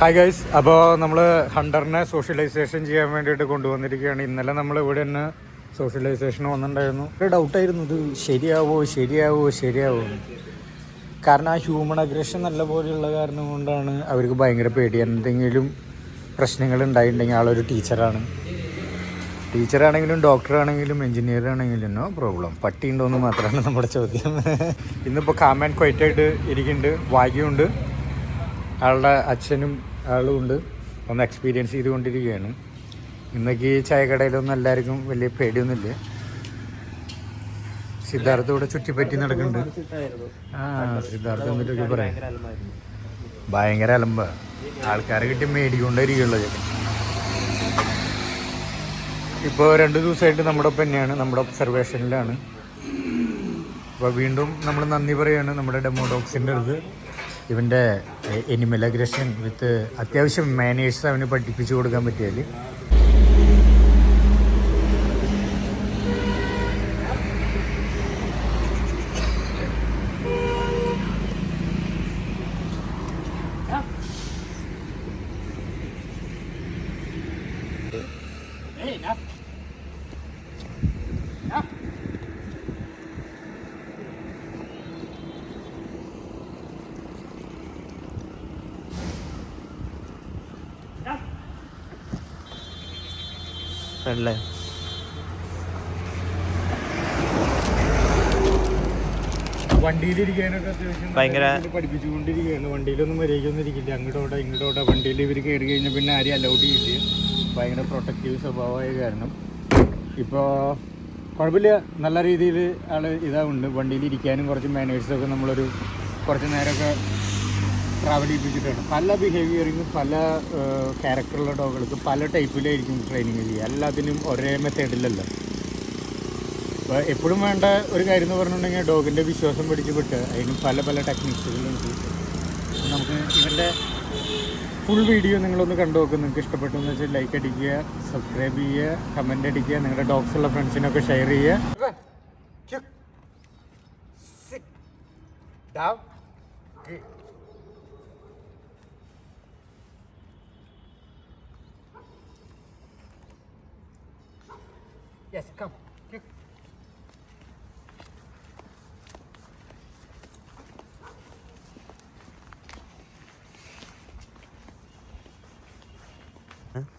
ഹായ് ഗൈസ്, അപ്പോൾ നമ്മൾ ഹണ്ടറിനെ സോഷ്യലൈസേഷൻ ചെയ്യാൻ വേണ്ടിയിട്ട് കൊണ്ടുവന്നിരിക്കുകയാണ്. ഇന്നലെ നമ്മൾ ഇവിടെ തന്നെ സോഷ്യലൈസേഷൻ വന്നിട്ടുണ്ടായിരുന്നു. ഒരു ഡൗട്ടായിരുന്നു, ഇത് ശരിയാവോ. കാരണം ആ ഹ്യൂമൺ അഗ്രഷൻ നല്ല പോലെയുള്ള കാരണം കൊണ്ടാണ് അവർക്ക് ഭയങ്കര പേടി. എന്തെങ്കിലും പ്രശ്നങ്ങൾ ഉണ്ടായിട്ടുണ്ടെങ്കിൽ ആളൊരു ടീച്ചറാണെങ്കിലും ഡോക്ടറാണെങ്കിലും എഞ്ചിനീയറാണെങ്കിലും നോ പ്രോബ്ലം. പട്ടി ഉണ്ടോയെന്ന് മാത്രമാണ് നമ്മുടെ ചോദ്യം. ഇന്നിപ്പോൾ കാം ആൻഡ് ക്വൈറ്റായിട്ട് ഇരിക്കുന്നുണ്ട്. ഭാഗ്യമുണ്ട്, ആളുടെ അച്ഛനും ആളും ഉണ്ട്, ഒന്ന് എക്സ്പീരിയൻസ് ചെയ്തുകൊണ്ടിരിക്കുകയാണ്. ഇന്നൊക്കെ ഈ ചായക്കടയിലൊന്നും എല്ലാവർക്കും വലിയ പേടിയൊന്നുമില്ല. സിദ്ധാർത്ഥ ഇവിടെ ചുറ്റിപ്പറ്റി നടക്കുന്നുണ്ട്. സിദ്ധാർത്ഥ എന്നിട്ടൊക്കെ പറയാം, ഭയങ്കര അലമ്പ. ആൾക്കാരെ കിട്ടി മേടിക്കൊണ്ടിരിക്കുള്ളത്. ഇപ്പോൾ 2 ദിവസമായിട്ട് നമ്മുടെ ഒപ്പം തന്നെയാണ്, നമ്മുടെ ഒബ്സർവേഷനിലാണ്. അപ്പോൾ വീണ്ടും നമ്മൾ നന്ദി പറയുകയാണ് നമ്മുടെ ഡെമോ ഡോഗ്സിൻ്റെ അടുത്ത്. ഇവൻ്റെ എനിമൽ അഗ്രഷൻ വിത്ത് അത്യാവശ്യം മാനേഴ്സ് അവന് പഠിപ്പിച്ചു കൊടുക്കാൻ പറ്റിയാൽ. അല്ലേ, വണ്ടിയിലിരിക്കാനൊക്കെ അത്യാവശ്യം ഭയങ്കര പഠിപ്പിച്ചുകൊണ്ടിരിക്കുകയാണ്. വണ്ടിയിലൊന്നും മര്യാദയൊന്നും ഇരിക്കില്ല. ഇങ്ങോട്ടോടെ വണ്ടിയിൽ ഇവർ കയറി കഴിഞ്ഞാൽ പിന്നെ ആരെയും അലൗഡ് ചെയ്യില്ല. ഭയങ്കര പ്രൊട്ടക്റ്റീവ് സ്വഭാവമായ കാരണം ഇപ്പോൾ കുഴപ്പമില്ല, നല്ല രീതിയിൽ ആൾ ഇതാവുന്നുണ്ട്. വണ്ടിയിൽ ഇരിക്കാനും കുറച്ച് മാനേഴ്സൊക്കെ നമ്മളൊരു കുറച്ച് നേരമൊക്കെ ട്രാവൽ ചെയ്യിപ്പിച്ചിട്ടാണ്. പല ബിഹേവിയറിങ്ങും പല ക്യാരക്ടറുള്ള ഡോഗുകൾക്ക് പല ടൈപ്പിലായിരിക്കും ട്രെയിനിങ് ചെയ്യുക. എല്ലാത്തിനും ഒരേ മെത്തേഡിലല്ല. അപ്പോൾ എപ്പോഴും വേണ്ട ഒരു കാര്യം എന്ന് പറഞ്ഞിട്ടുണ്ടെങ്കിൽ ഡോഗിൻ്റെ വിശ്വാസം പിടിച്ചുപെട്ട് അതിന് പല ടെക്നിക്സുകളുണ്ട്. നമുക്ക് ഇവൻ്റെ ഫുൾ വീഡിയോ നിങ്ങളൊന്ന് കണ്ടു നോക്കുക. നിങ്ങൾക്ക് ഇഷ്ടപ്പെട്ടു എന്ന് വെച്ചാൽ ലൈക്ക് അടിക്കുക, സബ്സ്ക്രൈബ് ചെയ്യുക, കമൻ്റ് അടിക്കുക, നിങ്ങളുടെ ഡോഗ്സുള്ള ഫ്രണ്ട്സിനൊക്കെ ഷെയർ ചെയ്യുക. Yes, come.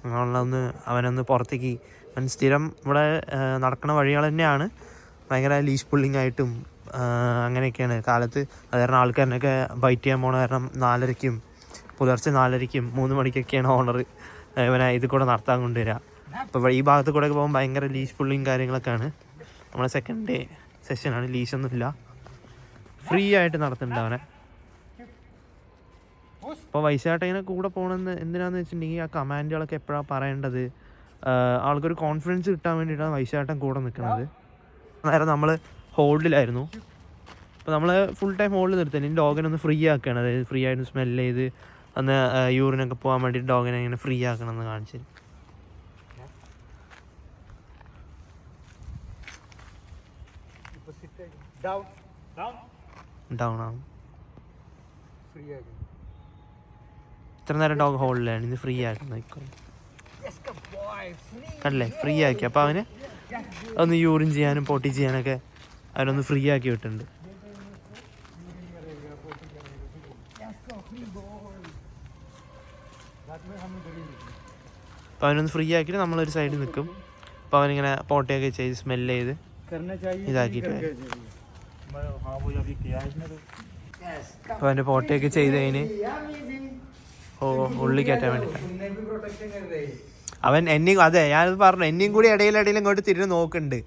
നമ്മളൊന്ന് അവനൊന്ന് പുറത്തേക്ക്, അവൻ സ്ഥിരം ഇവിടെ നടക്കുന്ന വഴികൾ തന്നെയാണ്. ഭയങ്കര ലീഷ് പുള്ളിങ് ആയിട്ടും അങ്ങനെയൊക്കെയാണ് കാലത്ത്. അത് കാരണം ആൾക്കാരനൊക്കെ ബൈറ്റ് ചെയ്യാൻ പോണ കാരണം 4:30-ക്കും പുലർച്ചെ 4:30-ക്കും 3 മണിക്കൊക്കെയാണ് ഓണർ ഇവനെ ഇത് കൂടെ നടത്താൻ കൊണ്ടുവരിക. അപ്പോൾ ഈ ഭാഗത്ത് കൂടെ പോകുമ്പോൾ ഭയങ്കര ലീഷ് പുള്ളിങ് കാര്യങ്ങളൊക്കെയാണ്. നമ്മളെ സെക്കൻഡ് ഡേ സെഷനാണ്, ലീഷൊന്നുമില്ല, ഫ്രീ ആയിട്ട് നടത്തുന്നുണ്ട് അവനെ. അപ്പോൾ വൈശാട്ടനെ കൂടെ പോകണമെന്ന് എന്തിനാന്ന് വെച്ചിട്ടുണ്ടെങ്കിൽ ആ കമാൻഡുകളൊക്കെ എപ്പോഴാണ് പറയേണ്ടത്, ആൾക്കൊരു കോൺഫിഡൻസ് കിട്ടാൻ വേണ്ടിയിട്ടാണ് വൈശാട്ടൻ കൂടെ നിൽക്കുന്നത്. നേരം നമ്മൾ ഹോൾഡിലായിരുന്നു. അപ്പോൾ നമ്മൾ ഫുൾ ടൈം ഹോൾഡിൽ നിർത്തുന്നത്. ഇനി ഡോഗിനെ ഒന്ന് ഫ്രീ ആക്കുകയാണ്, അതായത് ഫ്രീ ആയിട്ട് സ്മെല്ല് ചെയ്ത് ഒന്ന് യൂറിനൊക്കെ പോകാൻ വേണ്ടിയിട്ട് ഡോഗിനെ ഇങ്ങനെ ഫ്രീ ആക്കണമെന്ന് കാണിച്ചു. ഡൗൺ ആവും. ഇത്ര നേരം ഡോഗ് ഹോളിലാണ്, ഇന്ന് ഫ്രീ ആക്കുന്നത്. കണ്ടില്ലേ, ഫ്രീ ആക്കി. അപ്പോൾ അവന് ഒന്ന് യൂറിൻ ചെയ്യാനും പോട്ടി ചെയ്യാനൊക്കെ അവനൊന്ന് ഫ്രീ ആക്കി വിട്ടിട്ടുണ്ട്. അപ്പോൾ അവനൊന്ന് ഫ്രീ ആക്കിയിട്ട് നമ്മളൊരു സൈഡിൽ നിൽക്കും. അപ്പോൾ അവനിങ്ങനെ പോട്ടിയൊക്കെ ചെയ്ത് സ്മെല്ല് ചെയ്ത് ഇതാക്കിയിട്ട് അപ്പോൾ അവൻ്റെ പോട്ടയൊക്കെ ചെയ്ത് കഴിഞ്ഞ് ഉള്ളി കയറ്റാൻ വേണ്ടിയിട്ടാണ് അവൻ. എന്നെയും അതെ ഞാനത് പറഞ്ഞു, എന്നെയും കൂടി ഇടയിലിടയിൽ ഇങ്ങോട്ട് തിരിഞ്ഞ് നോക്കുന്നുണ്ട്.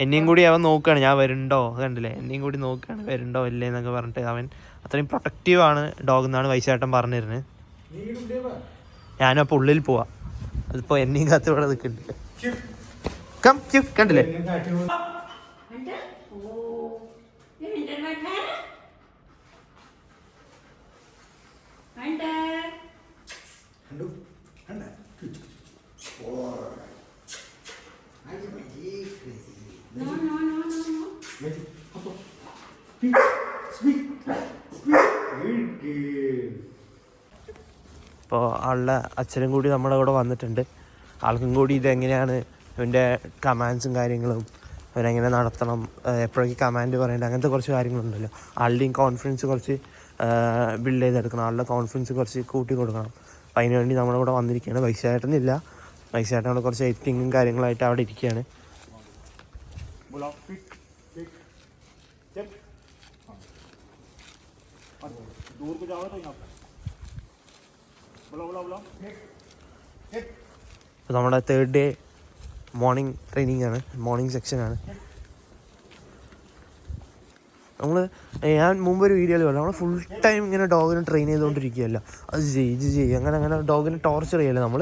എന്നെയും കൂടി അവൻ നോക്കുകയാണ്, ഞാൻ വരുന്നുണ്ടോ, കണ്ടില്ലേ, എന്നെയും കൂടി നോക്കുകയാണ് വരുന്നുണ്ടോ ഇല്ലേ എന്നൊക്കെ പറഞ്ഞിട്ട്. അവൻ അത്രയും പ്രൊട്ടക്റ്റീവാണ് ഡോഗ് എന്നാണ് വൈശാട്ടൻ പറഞ്ഞിരുന്നത്. ഞാനും അപ്പോൾ ഉള്ളിൽ പോവാം. അതിപ്പോൾ എന്നെയും കാത്ത് ഇവിടെ നിൽക്കുന്നുണ്ട്. കണ്ടില്ലേ, ഇപ്പോൾ ആളുടെ അച്ഛനും കൂടി നമ്മുടെ കൂടെ വന്നിട്ടുണ്ട്. ആൾക്കും കൂടി ഇതെങ്ങനെയാണ് അവൻ്റെ കമാൻഡ്സും കാര്യങ്ങളും, അവനെങ്ങനെ നടത്തണം, എപ്പോഴൊക്കെ കമാൻഡ് പറയേണ്ടത്, അങ്ങനത്തെ കുറച്ച് കാര്യങ്ങളുണ്ടല്ലോ. ആളുടെയും കോൺഫിഡൻസ് കുറച്ച് ബിൽഡ് ചെയ്തെടുക്കണം, ആളുടെ കോൺഫിഡൻസ് കുറച്ച് കൂട്ടി കൊടുക്കണം. അപ്പം അതിന് വേണ്ടി നമ്മുടെ കൂടെ വന്നിരിക്കുകയാണ്. വൈശാട്ടനില്ല, വൈശാട്ടനോട് കുറച്ച് എഡിറ്റിങ്ങും കാര്യങ്ങളായിട്ട് അവിടെ ഇരിക്കുകയാണ്. അപ്പോൾ നമ്മുടെ 3rd ഡേ മോർണിംഗ് ട്രെയിനിങ് ആണ്, മോർണിംഗ് സെക്ഷനാണ്. ഞാൻ മുമ്പൊരു വീഡിയോയിൽ പറഞ്ഞു, നമ്മൾ ഫുൾ ടൈം ഇങ്ങനെ ഡോഗിനെ ട്രെയിൻ ചെയ്തുകൊണ്ടിരിക്കുകയല്ല. അത് ഇത് ചെയ്യും അങ്ങനെ ഡോഗിനെ ടോർച്ചർ ചെയ്യല്ല. നമ്മൾ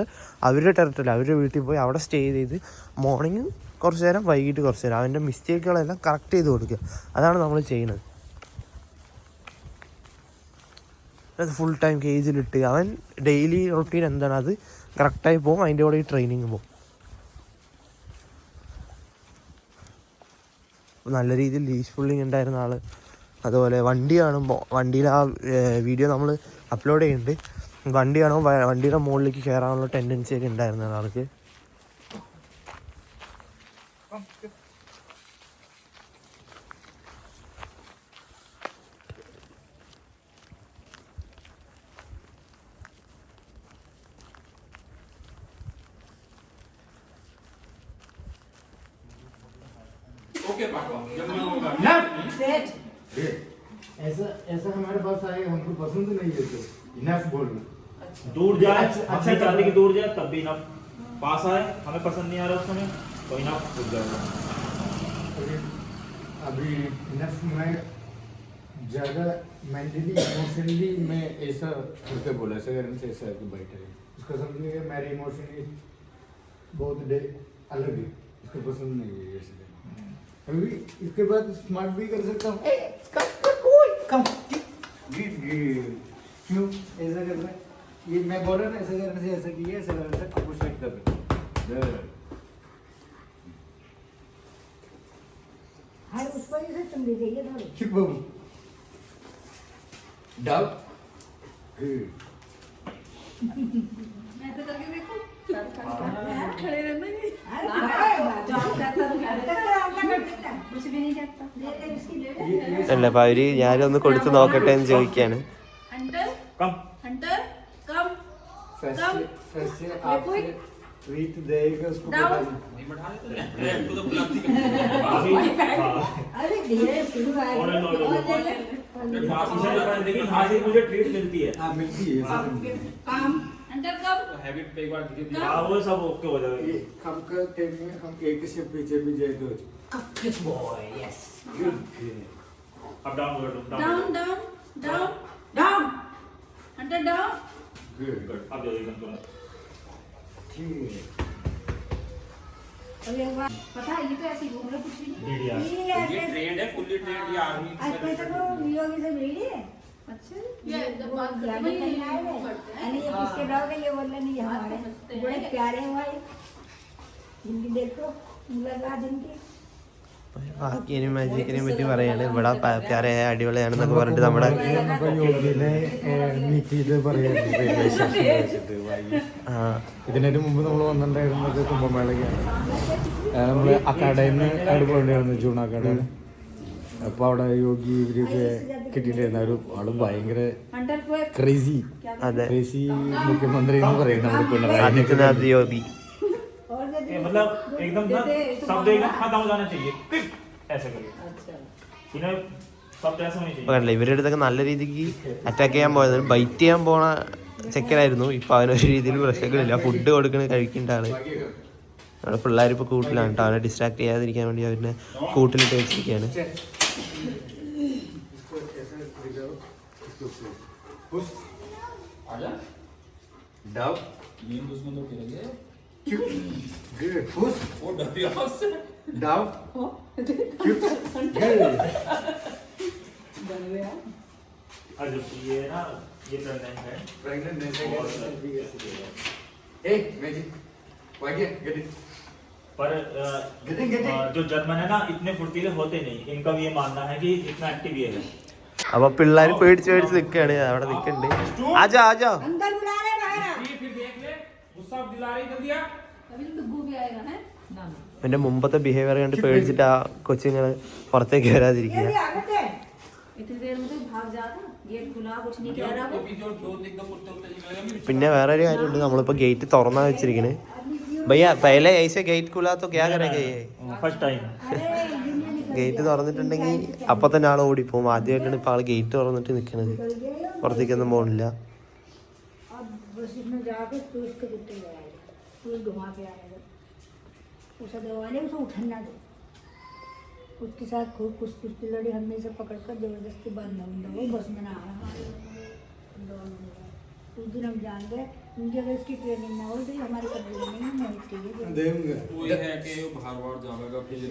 അവരുടെ ടെറിട്ടറിയിൽ അവരുടെ വീട്ടിൽ പോയി അവിടെ സ്റ്റേ ചെയ്ത് മോർണിംഗ് കുറച്ച് നേരം, വൈകിട്ട് കുറച്ച് നേരം അവൻ്റെ മിസ്റ്റേക്കുകളെല്ലാം കറക്റ്റ് ചെയ്ത് കൊടുക്കുക. അതാണ് നമ്മൾ ചെയ്യുന്നത്. അത് ഫുൾ ടൈം കേജിലിട്ട് അവൻ ഡെയിലി റൊട്ടീൻ എന്താണ് അത് കറക്റ്റായി പോകും. അതിൻ്റെ കൂടെ ഈ ട്രെയിനിങ് പോകും. നല്ല രീതിയിൽ ലീഷ് പുള്ളിങ് ഉണ്ടായിരുന്ന ആൾ. അതുപോലെ വണ്ടി കാണുമ്പോൾ, വണ്ടിയിൽ ആ വീഡിയോ നമ്മൾ അപ്ലോഡ് ചെയ്യുന്നുണ്ട്, വണ്ടി കാണുമ്പോൾ വണ്ടിയുടെ മുകളിലേക്ക് കയറാനുള്ള ടെൻഡൻസി ഒക്കെ ഉണ്ടായിരുന്ന ആൾക്ക്. ऐसा हमारे पास आएगा, हमको पसंद नहीं है तो इनफ बोल दूर जाए, अच्छा चाहते कि दूर जाए तब भी इनफ, पास आए हमें पसंद नहीं आ रहा उस समय तो इनफ रुक जाएगा। अभी इनफ में ज़्यादा मेंटली इमोशनली मैं ऐसा करके बोला, ऐसा करने से ऐसा कि बैठे इसको समझिए मेरे इमोशनली बहुत अलग है, इसको पसंद नहीं है ऐसे। अभी इसके बाद स्मार्ट भी कर सकता हूँ। कम क्यों ऐसा कर रहा है? ये मैं बोल रहा ना, ऐसा करने से ऐसा किया, ऐसा करने से आपको सेट कर रहा हर उस पर से तुम ले जाइए थोड़ी। चुप बाबू, डब गुड कुछ भी नहीं करता ले ले उसकी ले ले അല്ല അപ്പൊ അവര് ഞാനൊന്ന് കൊടുത്ത് നോക്കട്ടെ എന്ന് ചോദിക്കാണ്. कम फर्स्ट आपसे ट्रीट देगा उसको बता दो अरे धीरे शुरू है लेकिन यहाँ से मुझे ट्रीट मिलती है। हाँ मिलती है हाँ वो सब ओके हो जाएगा। ये हम का टाइम में हम एक से पीछे भी जाए तो बॉय यस गुड अब डाउन हो डाउन गुड गुड अब जाइए कंट्रोल। ठीक है अरे वाह पता है ये तो ऐसे घूम रहे कुछ भी नहीं DDR ये ऐसे ट्रेंड है फुल्ली ट्रेंड ये आर्मी आज कोई तो योगी से मिली है अच्छा ये बहुत ग्रामीण नहीं आए हैं यानी ये किसके रहोगे ये बोल रहे नहीं हमारे बड़े प्यारे हैं भाई जिनकी देखो मुलाकात जिनकी ബാക്കിയും മാജിക്കിനെ പറ്റി പറയാണ്. ഇവിടെ പ്യാരയായ അടിപൊളിയാണെന്നൊക്കെ പറഞ്ഞിട്ട് നമ്മുടെ യോഗിനെ മീറ്റ് ചെയ്ത് പറയാം. ഇതിനു മുമ്പ് നമ്മൾ വന്നിട്ടുണ്ടായിരുന്നത് കുംഭമേളയ്ക്കാണ്. നമ്മൾ അക്കാഡയിൽ നിന്ന് അവിടെ പോയിട്ടുണ്ടായിരുന്നു ജൂൺ അക്കാഡയിൽ. അപ്പോൾ അവിടെ യോഗി ഇവരൊക്കെ കിട്ടിയിട്ടുണ്ടായിരുന്നു. ഒരു ആള് ഭയങ്കര ക്രേസി ക്രേസി മുഖ്യമന്ത്രി എന്ന് പറയും നമ്മൾ പിണറായി. ആദിത്യനാഥ് യോഗി. मतलब एकदम ना शब्द एकदम खत्म हो जाना चाहिए ऐसे करिए। इन्हें शब्द ऐसे होने चाहिए। കണ്ടില്ല ഇവരുടെ അടുത്തൊക്കെ നല്ല രീതിക്ക് അറ്റാക്ക് ചെയ്യാൻ പോയത് ബൈറ്റ് ചെയ്യാൻ പോണ ചെക്കനായിരുന്നു. ഇപ്പൊ അവനൊരു രീതിയിൽ പ്രശ്നങ്ങളില്ല. ഫുഡ് കൊടുക്കണ കഴിക്കേണ്ട ആള്. നമ്മുടെ പിള്ളേർ ഇപ്പൊ കൂട്ടിലാണ് കേട്ടോ. അവനെ ഡിസ്ട്രാക്ട് ചെയ്യാതിരിക്കാൻ വേണ്ടി അവനെ കൂട്ടിലിട്ട് വെച്ചിരിക്കുകയാണ്. Good. Push. Oh, down. Good. अरे ये ना ये प्रेग्नेंट है। Pregnant Hey, Magic. Why get it? पर Get it. जो जर्मन है ना इतने फुर्तीले होते नहीं। इनका भी ये मानना है कि इतना एक्टिव ये है। അപ്പൊ പിള്ളേർ പേടിച്ച് പേടിച്ച് നിൽക്കുകയാണ്. അവിടെ നിൽക്കണ്ട്. ആജോ ആജോ अंदर बुला रहे बाहर आ फिर देख ले गुस्सा दिला रही कर दिया अभी तो डुगू भी आएगा है എന്റെ മുമ്പത്തെ ബിഹേവിയർ കണ്ട് പേടിച്ചിട്ട് ആ കൊച്ചുങ്ങള് പുറത്തേക്ക് വരാതിരിക്കുക. ये आगत है इतनी देर में तो भाग जाता गेट खुला कुछ नहीं कह रहा वो जो दो एकदम कुत्ते उत्ते निकलेगा പിന്നെ വേറൊരു കാര്യമുണ്ട്. നമ്മളിപ്പോ ഗേറ്റ് തുറന്നാ വെച്ചിരിക്കണ്. ഭയ്യ പഹലെ ऐसे ഗേറ്റ് खुला तो क्या करेंगे ये? फर्स्ट टाइम ഗേറ്റ് തുറന്നിട്ടുണ്ടെങ്കിൽ അപ്പൊ തന്നെ ആൾ ഓടിപ്പോവും. ആദ്യമായിട്ടാണ് ഇപ്പൊ ആള് ഗേറ്റ് തുറന്നിട്ട് നിൽക്കുന്നത്. പുറത്തേക്കൊന്നും പോകണില്ല. अब बस इसमें जाकर तू इसके कुत्ते ले आएगा तू घुमा के आएगा उसे दवाने उसे उठना दो उसके साथ खूब कुश्ती लड़ी हमने इसे पकड़ कर जबरदस्ती बंद वो बस में ना आ रहा उस दिन हम जान गए उनकी अगर इसकी ट्रेनिंग ना हो तो ये हमारे कब्जे में नहीं होनी चाहिए देंगे. वही है कि बाहर बाहर जाएगा फिर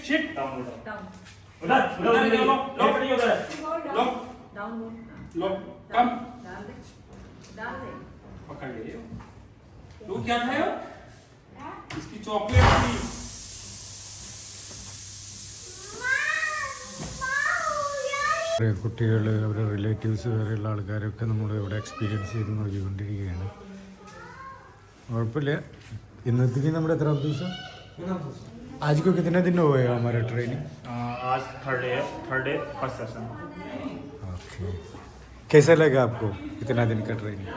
शिट डाउन उधर उधर उधर लो कम पकड़ ले तू क्या खायो इसकी चॉकलेट थी കുട്ടികൾ അവരുടെ റിലേറ്റീവ്സ് വേറെയുള്ള ആൾക്കാരൊക്കെ നമ്മൾ ഇവിടെ എക്സ്പീരിയൻസ് ചെയ്ത് നോക്കിക്കൊണ്ടിരിക്കുകയാണ്. കുഴപ്പമില്ല. ഇന്നത്തേക്ക് നമ്മുടെ എത്ര ദിവസം? आज को कितने दिन हो गए हमारा ट्रेनिंग? आज third day first session. Okay. कैसा लगा आपको इतना दिन का training?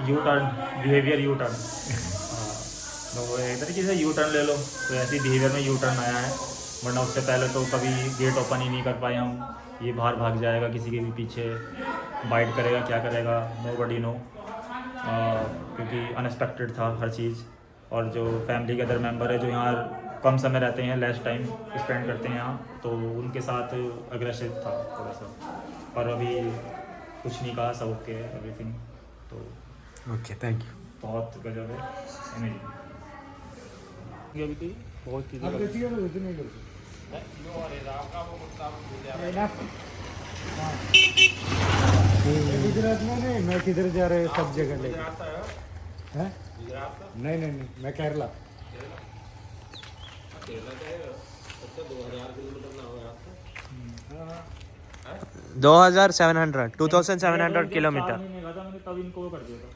U turn behaviour U turn. तो एक तरीके से यू टर्न ले लो. तो ऐसी बिहेवियर में यू टर्न आया है, वरना उससे पहले तो कभी गेट ओपन ही नहीं कर पाया हूँ. ये बाहर भाग जाएगा, किसी के भी पीछे बाइट करेगा, क्या करेगा, नोबडी नो. क्योंकि अनएक्सपेक्टेड था हर चीज़. और जो फैमिली के अदर मेंबर है जो यहाँ कम समय रहते हैं, लेस टाइम स्पेंड करते हैं यहाँ, तो उनके साथ अग्रेसिव था थोड़ा सा. पर अभी कुछ नहीं कहा, सब ओके है एवरीथिंग. तो ओके, थैंक यू. बहुत गजब है अमेजिंग. अभी तो बहुत चीज़ें गुजरात में नहीं, मैं किधर जा रहे सब जगह ले. नहीं नहीं नहीं, मैं केरला. 2700 किलोमीटर. मैंने तब इनको वो कर दिया था,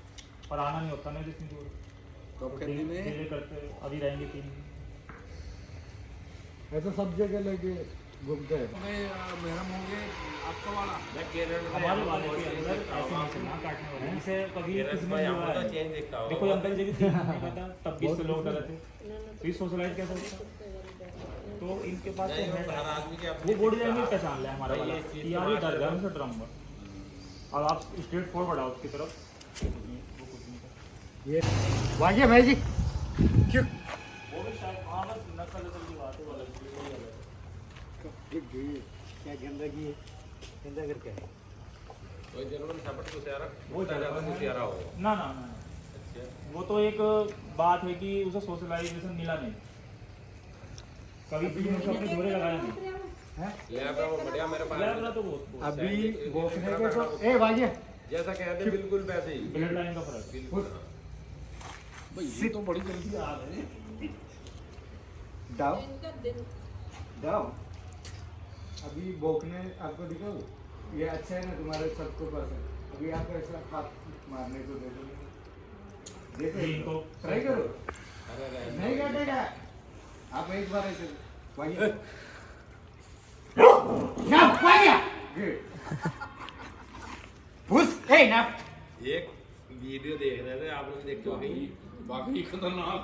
पर आना नहीं होता ना जितनी दूर. तो करते अभी रहेंगे 3 दिन. ऐसा सब जगह लेके घूमते हैं. हमारे वाले के अंदर ऐसे नहीं चलना, काटने वाले इसे कभी किसी ने नहीं हुआ है. देखो अंदर जब 3 महीने का था तब 20 लोग डरे थे. फिर सोशलाइज कैसे होता? तो इनके पास तो है वो बॉडी लैंग्वेज पहचान लिया हमारा वाला कि यार ये डर गया, उनसे डराऊंगा. और आप स्ट्रेट फॉरवर्ड आओ उसकी तरफ. वो कुछ नहीं था. ये वागे मैजिक क्यों? वो भी शायद बस नकल की बात है वाला. क्या गंदगी है? गंदा करके है. कोई जर्मन शब्द को से वो ज्यादा मुसियारा हो. ना ना ना, वो तो एक बात है कि उसे सोशलाइजेशन मिला नहीं. कभी भी उसने अपने जोड़े लगाया नहीं. ले अब वो बढ़िया मेरे पास लैबरा तो बहुत अभी भोंकने के तो ए वागे जैसा कहते हैं बिल्कुल वैसे ही. ब्लड लाइन का फर्क. भाई ये तो बड़ी जल्दी आ गए. Down down. अभी भोंकने आपको दिखाऊं? ये अच्छा है ना, तुम्हारे सबको पसंद. अभी आपको ऐसा हाथ मारने को दे दो. देखो इनको ट्राई करो. नहीं काटेगा. आप एक बार ऐसे वागे ना वागे गुड पुश. ए ना एक वीडियो देख रहे थे आप लोग, देखते हो कहीं बाकी खतरनाक.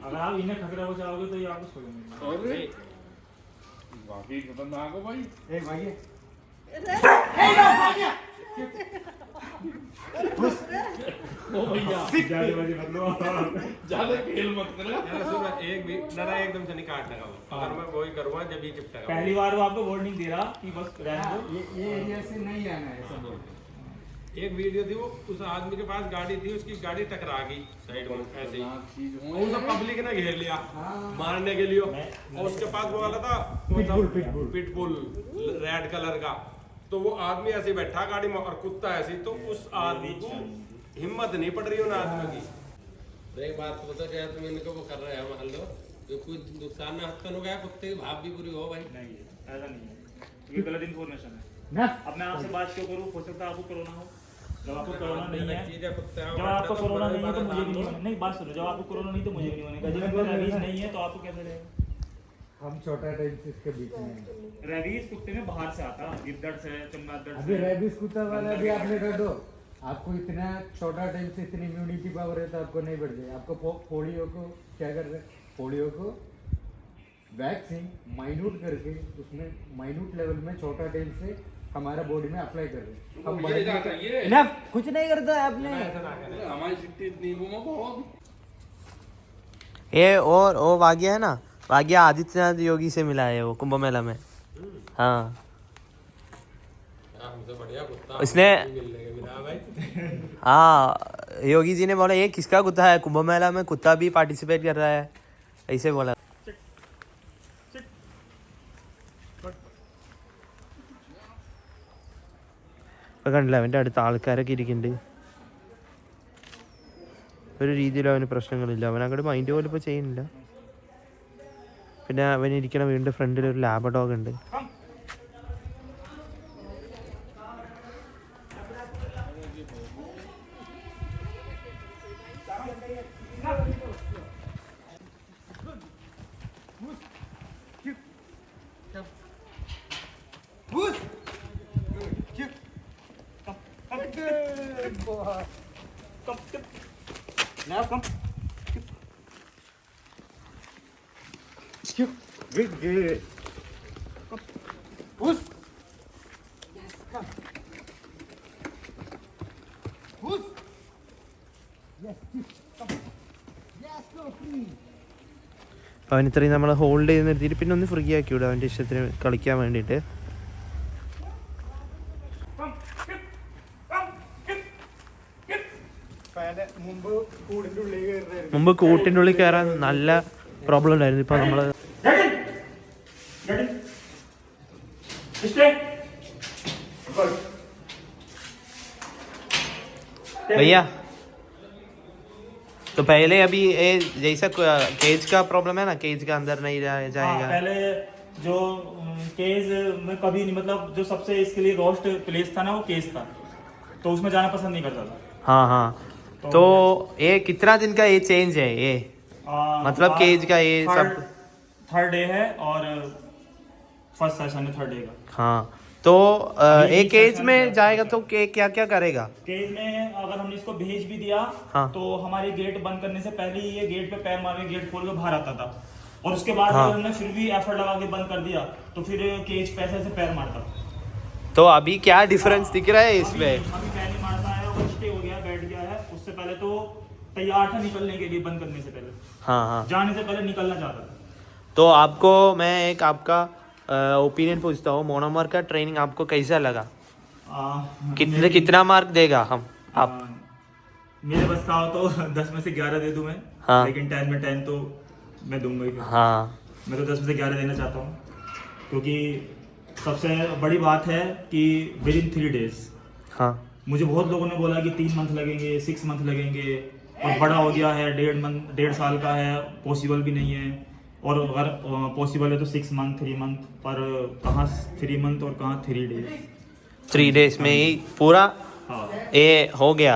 अगर आप इन्हें खतरा हो जाओगे तो ये आपको छोड़ेंगे. अरे बाकी खतरनाक हो भाई. ए वागे ए ना वागे पुश. ओ भैया ज्यादा बजे मत लो. ज्यादा खेल मत करो. सुन एक भी ना एकदम से नहीं काटने का. अगर मैं वही करूँगा जब ही चिपटेगा. पहली बार वो आपको वार्निंग दे रहा कि बस रहने दो. ये एरिया से नहीं आना है सब. एक वीडियो थी, वो उस आदमी के पास गाड़ी थी, उसकी गाड़ी टकरा गई साइड में ऐसे ही. वो सब पब्लिक ने घेर लिया मारने के लिए. और उसके पास वो वाला था पिटबुल रेड कलर का. तो वो आदमी ऐसे बैठा गाड़ी में और कुत्ता ऐसे. तो उस आदमी को हिम्मत नहीं पड़ रही उन आदमियों की. एक बात बता, क्या तुम इनको वो कर रहे हैं मान लो तो कोई नुकसान ना हत्या हो गया, कुत्ते की भाव भी पूरी हो भाई. नहीं ऐसा नहीं है, ये गलत इन्फॉर्मेशन है. ना अब मैं आपसे बात क्यों करूँ? हो सकता है आपको कोरोना हो. जब आपको कोरोना नहीं है, चीज है कुत्ते. जब आपको कोरोना नहीं है तो मुझे भी नहीं होने. नहीं बात सुनो, जब आपको कोरोना नहीं तो मुझे भी नहीं होने का. जब आपको रेबीज नहीं है तो आपको कैसे रहेगा? हम छोटा टाइम से इसके बीच में हैं. रेबीज कुत्ते में बाहर से आता है, गिद्दड़ से, चमगादड़ अभी से. रेबिस कुत्ता वाला भी आपने कर दो. आपको इतना छोटा टाइम से इतनी इम्यूनिटी पावर है तो आपको नहीं बढ़ जाए. आपको पोलियो को क्या कर रहे हैं? पोलियो को वैक्सीन माइन्यूट करके उसमें माइन्यूट लेवल में छोटा टेल से हमारा बॉडी में अप्लाई कर रहे हैं। हम बड़े इनफ कुछ नहीं करता है आपने। हमारी सिटी इतनी वो ये और वो वाग्या है ना, वाग्या आदित्यनाथ योगी से मिला है वो कुंभ मेला में। हाँ हमसे बढ़िया कुत्ता उसने मिलने के मिला भाई। हाँ योगी जी ने बोला ये किसका कुत्ता है, कुंभ मेला में कुत्ता भी पार्टिसिपेट कर रहा है, ऐसे बोला। ഇപ്പം കണ്ടില്ല അവൻ്റെ അടുത്ത് ആൾക്കാരൊക്കെ ഇരിക്കുന്നുണ്ട്. ഒരു രീതിയിലും അവന് പ്രശ്നങ്ങളില്ല, അവൻ അങ്ങോട്ട് മൈൻഡ് പോലും ഇപ്പോൾ ചെയ്യുന്നില്ല. പിന്നെ അവൻ ഇരിക്കണ വീടിൻ്റെ ഫ്രണ്ടിൽ ഒരു ലാബഡോഗ് ഉണ്ട്. അവൻ ഇത്രയും നമ്മൾ ഹോൾഡ് ചെയ്ത് നിർത്തിയിട്ട് പിന്നെ ഒന്ന് ഫ്രീ ആക്കി വിടും അവൻ്റെ ഇഷ്ടത്തിന് കളിക്കാൻ വേണ്ടിയിട്ട്. മുമ്പ് കൂട്ടിൻ്റെ ഉള്ളിൽ കയറാൻ നല്ല പ്രോബ്ലം ഉണ്ടായിരുന്നു. ഇപ്പം നമ്മൾ भैया तो पहले अभी ये जैसा केज का प्रॉब्लम है ना, केज का अंदर नहीं जाएगा। पहले जो केज में कभी नहीं, मतलब जो सबसे इसके लिए रोस्ट प्लेस था ना वो केज था, तो उसमें जाना पसंद नहीं करता था। हाँ हाँ तो ये कितना दिन का ये चेंज है ये, मतलब केज का ये सब? थर्ड डे है और फर्स्ट सेशन है थर्ड डे का। हाँ तो एक केज में जाएगा तो क्या क्या करेगा? केज में अगर हमने इसको भेज भी दिया हाँ। तो हमारे गेट बंद करने से पहले ही ये गेट पे पैर मार के गेट खोल के बाहर आता था, और उसके बाद हाँ। अगर हमने फिर भी एफर्ट लगा के बंद कर दिया तो फिर केज पैसे से पैर मारता। तो अभी क्या डिफरेंस दिख रहा है इसमें? अभी पैर नहीं मारता है और स्टे हो गया, बैठ गया है। उससे पहले तो तैयार था निकलने के लिए, बंद करने से पहले, हाँ हाँ जाने से पहले निकलना चाहता था। तो आपको मैं एक आपका ओपिनियन पूछता हूँ, मोनोमर का ट्रेनिंग आपको कैसा लगा? कितना मार्क देगा हम आप? मेरे बस का हो तो 10 में से 11 दे दूं मैं। हाँ। लेकिन 10 में 10 तो मैं दूंगा ही। हाँ मैं तो 10 में से 11 देना चाहता हूँ, क्योंकि सबसे बड़ी बात है कि विद इन 3 days। हाँ मुझे बहुत लोगों ने बोला कि 3 मंथ लगेंगे, 6 मंथ लगेंगे, और बड़ा हो गया है, 1.5 साल का है, पॉसिबल भी नहीं है। और अगर पॉसिबल है तो 6 मंथ 3 मंथ, पर कहाँ 3 मंथ और कहाँ 3 days। 3 days में ही पूरा हाँ ये हो गया।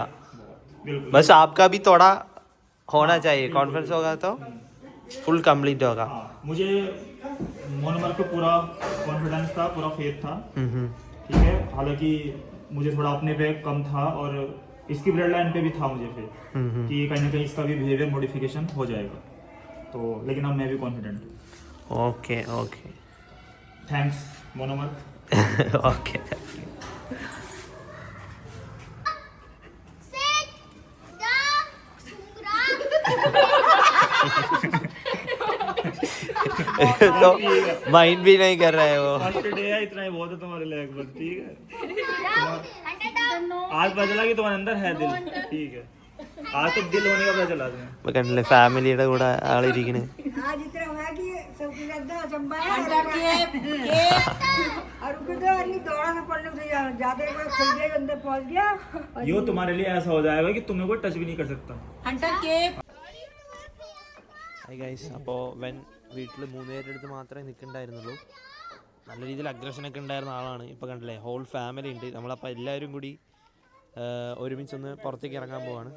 बिल्कुल। बस आपका भी थोड़ा होना चाहिए, कॉन्फिडेंस होगा तो फुल कंप्लीट होगा। हाँ, मुझे मोनोमर पे पूरा कॉन्फिडेंस था, पूरा फेथ था। ठीक है, हालांकि मुझे थोड़ा अपने पे कम था और इसकी ब्लड लाइन पे भी था मुझे फिर कि कहीं ना कहीं इसका भी बिहेवियर मॉडिफिकेशन हो जाएगा, तो लेकिन अब मैं भी कॉन्फिडेंट हूँ। Okay okay thanks monomer. Okay तो माइंड भी नहीं कर रहा है वो। फर्स्ट डे है, इतना ही बहुत है तुम्हारे लिए बस। ठीक है, आज पता चला कि तुम्हारे अंदर है दिल। ठीक है, आज तो दिल होने का पता चला तुम्हें। കണ്ടില്ലേ ഫാമിലിയുടെ കൂടെ ആളിരിക്കണേ. आज इतना हुआ कि सबसे ज्यादा अचंबा है और उधर आदमी दौड़ा ना पड़ने से ज्यादा एक बार खुल गया, अंदर पहुंच गया। यो तुम्हारे लिए ऐसा हो जाएगा कि तुम्हें कोई टच भी नहीं कर सकता। ഹായ് ഗൈസ്, അപ്പോൾ വെൻ വീട്ടിൽ 3 പേരുടെ അടുത്ത് മാത്രമേ നിൽക്കണ്ടായിരുന്നുള്ളൂ. നല്ല രീതിയിൽ അഗ്രഷനൊക്കെ ഉണ്ടായിരുന്ന ആളാണ്. ഇപ്പോൾ കണ്ടില്ലേ ഹോൾ ഫാമിലി ഉണ്ട്. നമ്മളപ്പോൾ എല്ലാവരും കൂടി ഒരുമിച്ചൊന്ന് പുറത്തേക്ക് ഇറങ്ങാൻ പോവാണ്.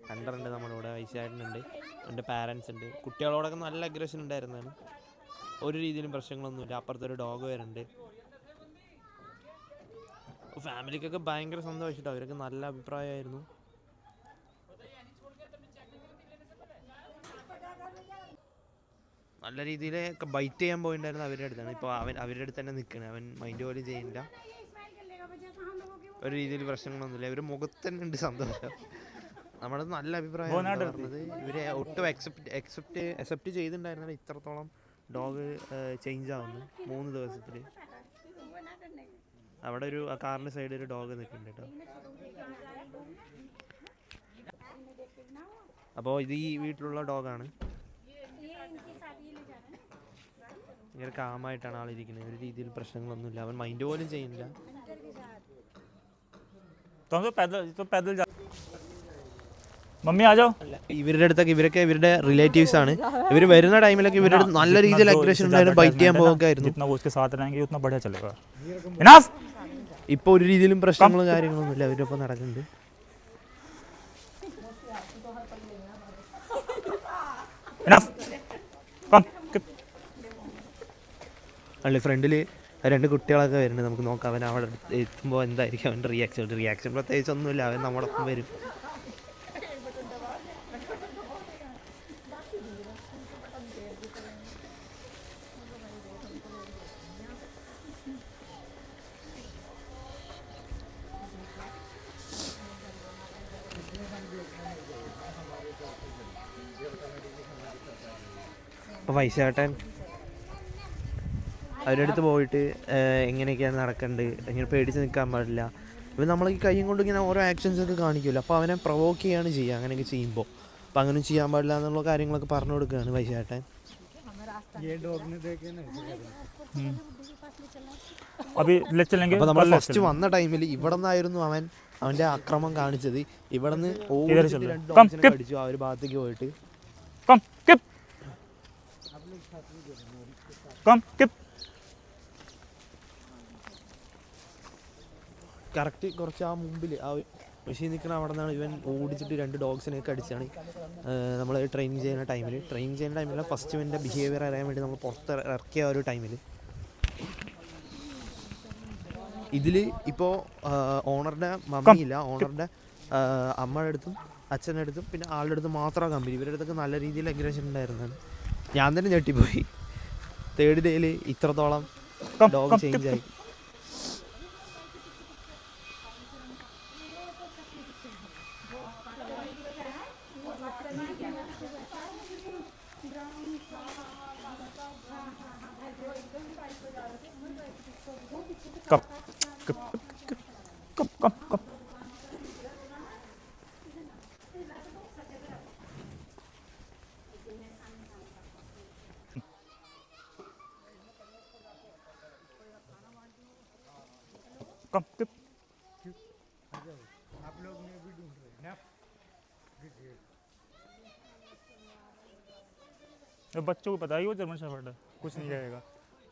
കണ്ടറുണ്ട് നമ്മുടെ കൂടെ, വയസ്സായിട്ടുണ്ട്, എൻ്റെ പാരൻസ് ഉണ്ട്. കുട്ടികളോടൊക്കെ നല്ല അഗ്രഷൻ ഉണ്ടായിരുന്നതാണ്. ഒരു രീതിയിലും പ്രശ്നങ്ങളൊന്നുമില്ല. അപ്പുറത്തൊരു ഡോഗ് വരുന്നുണ്ട്. ഫാമിലിക്കൊക്കെ ഭയങ്കര സന്തോഷിച്ചിട്ട് അവരൊക്കെ നല്ല അഭിപ്രായമായിരുന്നു. നല്ല രീതിയിൽ ബൈറ്റ് ചെയ്യാൻ പോയിട്ടുണ്ടായിരുന്നു അവരുടെ അടുത്താണ്. ഇപ്പോൾ അവരുടെ അടുത്ത് തന്നെ നിൽക്കണേ. അവൻ മൈൻഡ് പോലും ചെയ്യില്ല. ഒരു രീതിയിൽ പ്രശ്നങ്ങളൊന്നുമില്ല. ഇവർ മുഖത്ത് തന്നെ ഉണ്ട് സന്തോഷം. നമ്മുടെ നല്ല അഭിപ്രായമാണ് പറഞ്ഞത്. ഇവരെ ഒട്ടും അക്സെപ്റ്റ് ചെയ്തിട്ടുണ്ടായിരുന്നത് ഇത്രത്തോളം ഡോഗ് ചേഞ്ച് ആവുന്നു 3 ദിവസത്തിൽ. അവിടെ ഒരു കാറിൻ്റെ സൈഡിൽ ഒരു ഡോഗ് നിൽക്കുന്നുണ്ട് കേട്ടോ. അപ്പോൾ ഇത് ഈ വീട്ടിലുള്ള ഡോഗാണ്. ഇങ്ങനെ കാമായിട്ടാണ് ആളിരിക്കുന്നത്. ഒരു രീതിയിൽ പ്രശ്നങ്ങളൊന്നുമില്ല. അവൻ മൈൻഡ് പോലും ചെയ്യുന്നില്ല. मम्मी आ जाओ. ഇവരുടെ അടുത്തൊക്കെ ഇവരുടെ റിലേറ്റീവ്സ് ആണ്. ഇവർ വരുന്ന ടൈമിലൊക്കെ ഇവരുടെ നല്ല രീതിയിൽ അഗ്രഷൻ ഉണ്ടായിരുന്നു. ബൈറ്റ് ചെയ്യാൻ പോകുമായിരുന്നു. ഇപ്പോൾ ഒരു രീതിയിലും പ്രശ്നങ്ങളും കാര്യങ്ങളൊന്നുമില്ല. അവരൊപ്പം നടക്കുന്നുണ്ട്. അല്ല ഫ്രണ്ടിൽ 2 കുട്ടികളൊക്കെ വരുന്നുണ്ട്. നമുക്ക് നോക്കാം അവൻ അവിടെ എത്തുമ്പോൾ എന്തായിരിക്കും അവൻ്റെ റിയാക്ഷൻ പ്രത്യേകിച്ച് ഒന്നുമില്ല. അവൻ നമ്മുടെ ഒപ്പം വരും. അപ്പോൾ വൈശാട്ടൻ അവരുടെ അടുത്ത് പോയിട്ട് എങ്ങനെയൊക്കെയാണ് നടക്കേണ്ടത്, ഇങ്ങനെ പേടിച്ച് നിൽക്കാൻ പാടില്ല. ഇപ്പം നമ്മൾ ഈ കൈയും കൊണ്ട് ഇങ്ങനെ ഓരോ ആക്ഷൻസൊക്കെ കാണിക്കുമല്ലോ. അപ്പോൾ അവനെ പ്രൊവോക്ക് ചെയ്യുകയാണ് ചെയ്യുക അങ്ങനെയൊക്കെ ചെയ്യുമ്പോൾ. അപ്പോൾ അങ്ങനെ ചെയ്യാൻ പാടില്ല എന്നുള്ള കാര്യങ്ങളൊക്കെ പറഞ്ഞു കൊടുക്കുകയാണ് വൈശാട്ടൻ. അപ്പോൾ നമ്മൾ ഫസ്റ്റ് വന്ന ടൈമിൽ ഇവിടെ നിന്നായിരുന്നു അവൻ്റെ ആക്രമം കാണിച്ചത്. ഇവിടെ നിന്ന് ഓടിച്ചിട്ട് 2 ഡോഗ്സിനെ അടിച്ചു ആ ഒരു ഭാഗത്തേക്ക് പോയിട്ട്. കറക്റ്റ് കുറച്ച് ആ മുമ്പിൽ ആ മെഷീൻ നിൽക്കുന്ന അവിടെ നിന്നാണ് ഇവൻ ഓടിച്ചിട്ട് 2 ഡോഗ്സിനെയൊക്കെ അടിച്ചാണ് നമ്മൾ ട്രെയിനിങ് ചെയ്യുന്ന ടൈമിൽ ഫസ്റ്റ് ഇവൻ്റെ ബിഹേവിയർ അറിയാൻ വേണ്ടി നമ്മൾ പുറത്ത് ഇറക്കിയ ഒരു ടൈമിൽ ഇതിൽ ഇപ്പോൾ ഓണറുടെ മമ്മിയില്ല. ഓണറുടെ അമ്മയുടെ അടുത്തും അച്ഛൻ്റെ അടുത്തും പിന്നെ ആളുടെ അടുത്തും മാത്രമാണ് കമ്പനി. ഇവരുടെ അടുത്തൊക്കെ നല്ല രീതിയിൽ അഗ്രഷൻ ഉണ്ടായിരുന്നതാണ്. ഞാൻ തന്നെ ഞെട്ടിപ്പോയി. 3rd ഡേയിൽ ഇത്രത്തോളം ഡോഗ് ചേഞ്ച് ആയി. आप लोग ने भी ढूंढ रहे हैं ना, बच्चों को पता ही वो जर्मन शेफर्ड है, कुछ नहीं रहेगा.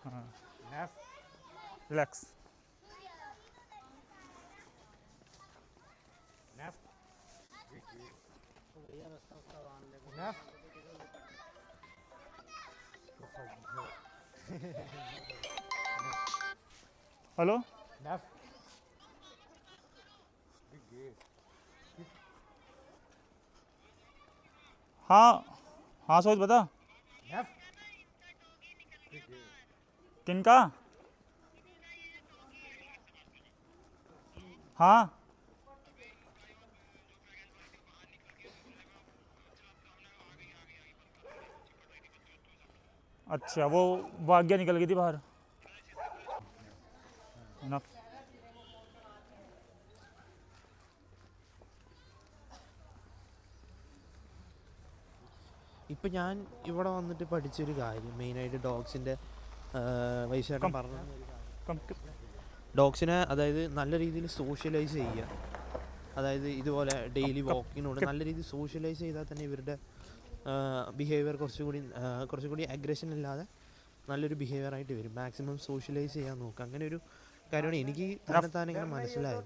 हाँ रिलैक्स. हेलो हाँ सोच बता किनका. हाँ अच्छा वो भाग्य निकल गई थी बाहर. Enough. ഇപ്പം ഞാൻ ഇവിടെ വന്നിട്ട് പഠിച്ചൊരു കാര്യം മെയിനായിട്ട് ഡോഗ്സിൻ്റെ വൈശാട്ടൻ പറഞ്ഞ ഡോഗ്സിനെ അതായത് നല്ല രീതിയിൽ സോഷ്യലൈസ് ചെയ്യുക. അതായത് ഇതുപോലെ ഡെയിലി വാക്കിനോട് നല്ല രീതിയിൽ സോഷ്യലൈസ് ചെയ്താൽ തന്നെ ഇവരുടെ ബിഹേവിയർ കുറച്ചുകൂടി അഗ്രഷൻ ഇല്ലാതെ നല്ലൊരു ബിഹേവിയർ ആയിട്ട് വരും. മാക്സിമം സോഷ്യലൈസ് ചെയ്യാൻ നോക്കുക. അങ്ങനെ ഒരു കാര്യമാണ് എനിക്ക് തന്നെ ഇങ്ങനെ മനസ്സിലായത്.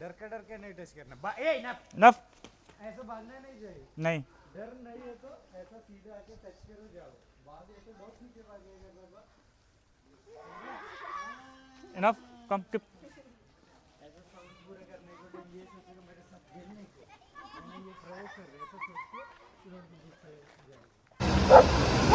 डर के नहीं टच करना. ऐसा भागना नहीं चाहिए. नहीं डर नहीं है तो ऐसा सीधे आके टच करो जाओ. बाद ऐसे बहुत पीछे भागेगा. enough come keep. ऐसा सब पूरे करने को तो ये सोचेगा मेरे साथ खेलने को. मैंने ये प्रयोग कर रहे हैं तो सोच के तुरंत दूसरे जाओ.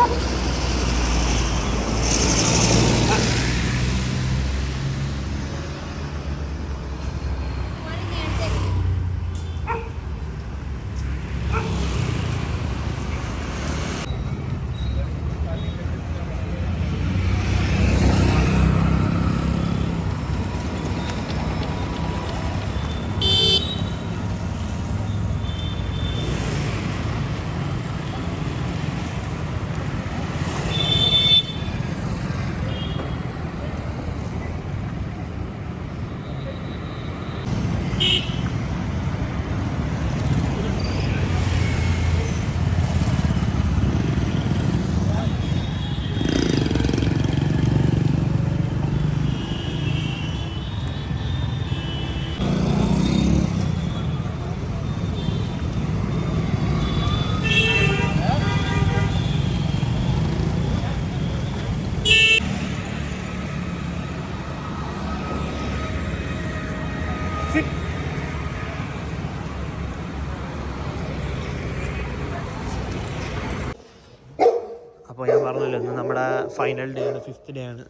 അപ്പോൾ ഞാൻ പറഞ്ഞല്ലോ ഇന്ന് നമ്മുടെ ഫൈനൽ ഡേ ആണ്, 5th ഡേ ആണ്.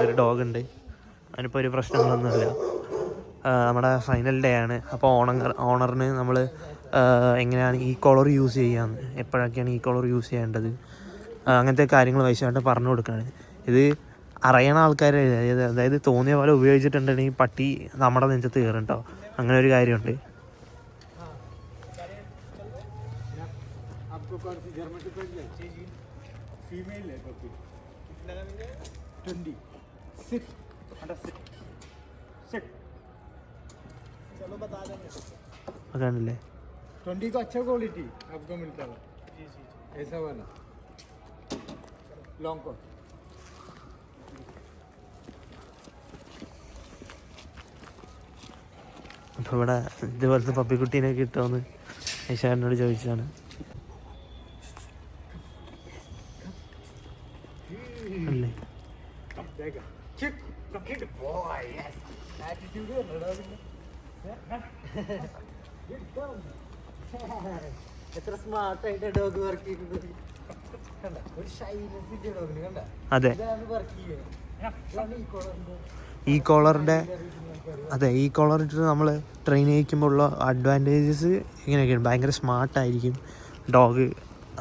ഒരു ഡോഗ് ഉണ്ട്, അതിനിപ്പോൾ ഒരു പ്രശ്നങ്ങളൊന്നുമില്ല. നമ്മുടെ ഫൈനൽ ഡേ ആണ്. അപ്പോൾ ഓണറിന് നമ്മൾ എങ്ങനെയാണ് ഈ കോളർ യൂസ് ചെയ്യാമെന്ന്, എപ്പോഴൊക്കെയാണ് ഈ കോളർ യൂസ് ചെയ്യേണ്ടത്, അങ്ങനത്തെ കാര്യങ്ങൾ വൈശായിട്ട് പറഞ്ഞു കൊടുക്കുകയാണ്. ഇത് അറിയണ ആൾക്കാർ, അതായത് തോന്നിയ പോലെ ഉപയോഗിച്ചിട്ടുണ്ടെങ്കിൽ പട്ടി നമ്മുടെ നെഞ്ചത്ത് കയറും കേട്ടോ, അങ്ങനെ ഒരു കാര്യമുണ്ട്. कौन ले 20 का अच्छा क्वालिटी आपको मिलता है ऐसा वाला लॉन्ग कोट. അപ്പോൾ ഇവിടെ ഇതുപോലത്തെ പപ്പിക്കുട്ടീനെ കിട്ടുമെന്ന് ഐഷാനോട് ചോദിച്ചതാണ്. അല്ലേ എത്ര സ്മാർട്ടായിട്ട് ഡോഗ് വർക്ക് ചെയ്യുന്നത് കണ്ട, ഒരു ഷൈനസിന്റെ ഡോഗിന് കണ്ട, അതെ വർക്ക് ചെയ്യുക. ഈ കോളറിൻ്റെ അതെ ഈ കോളർ ഇട്ടിട്ട് നമ്മൾ ട്രെയിൻ ചെയ്യിക്കുമ്പോൾ ഉള്ള അഡ്വാൻറ്റേജസ് ഇങ്ങനെയൊക്കെയാണ്. ഭയങ്കര സ്മാർട്ടായിരിക്കും ഡോഗ്,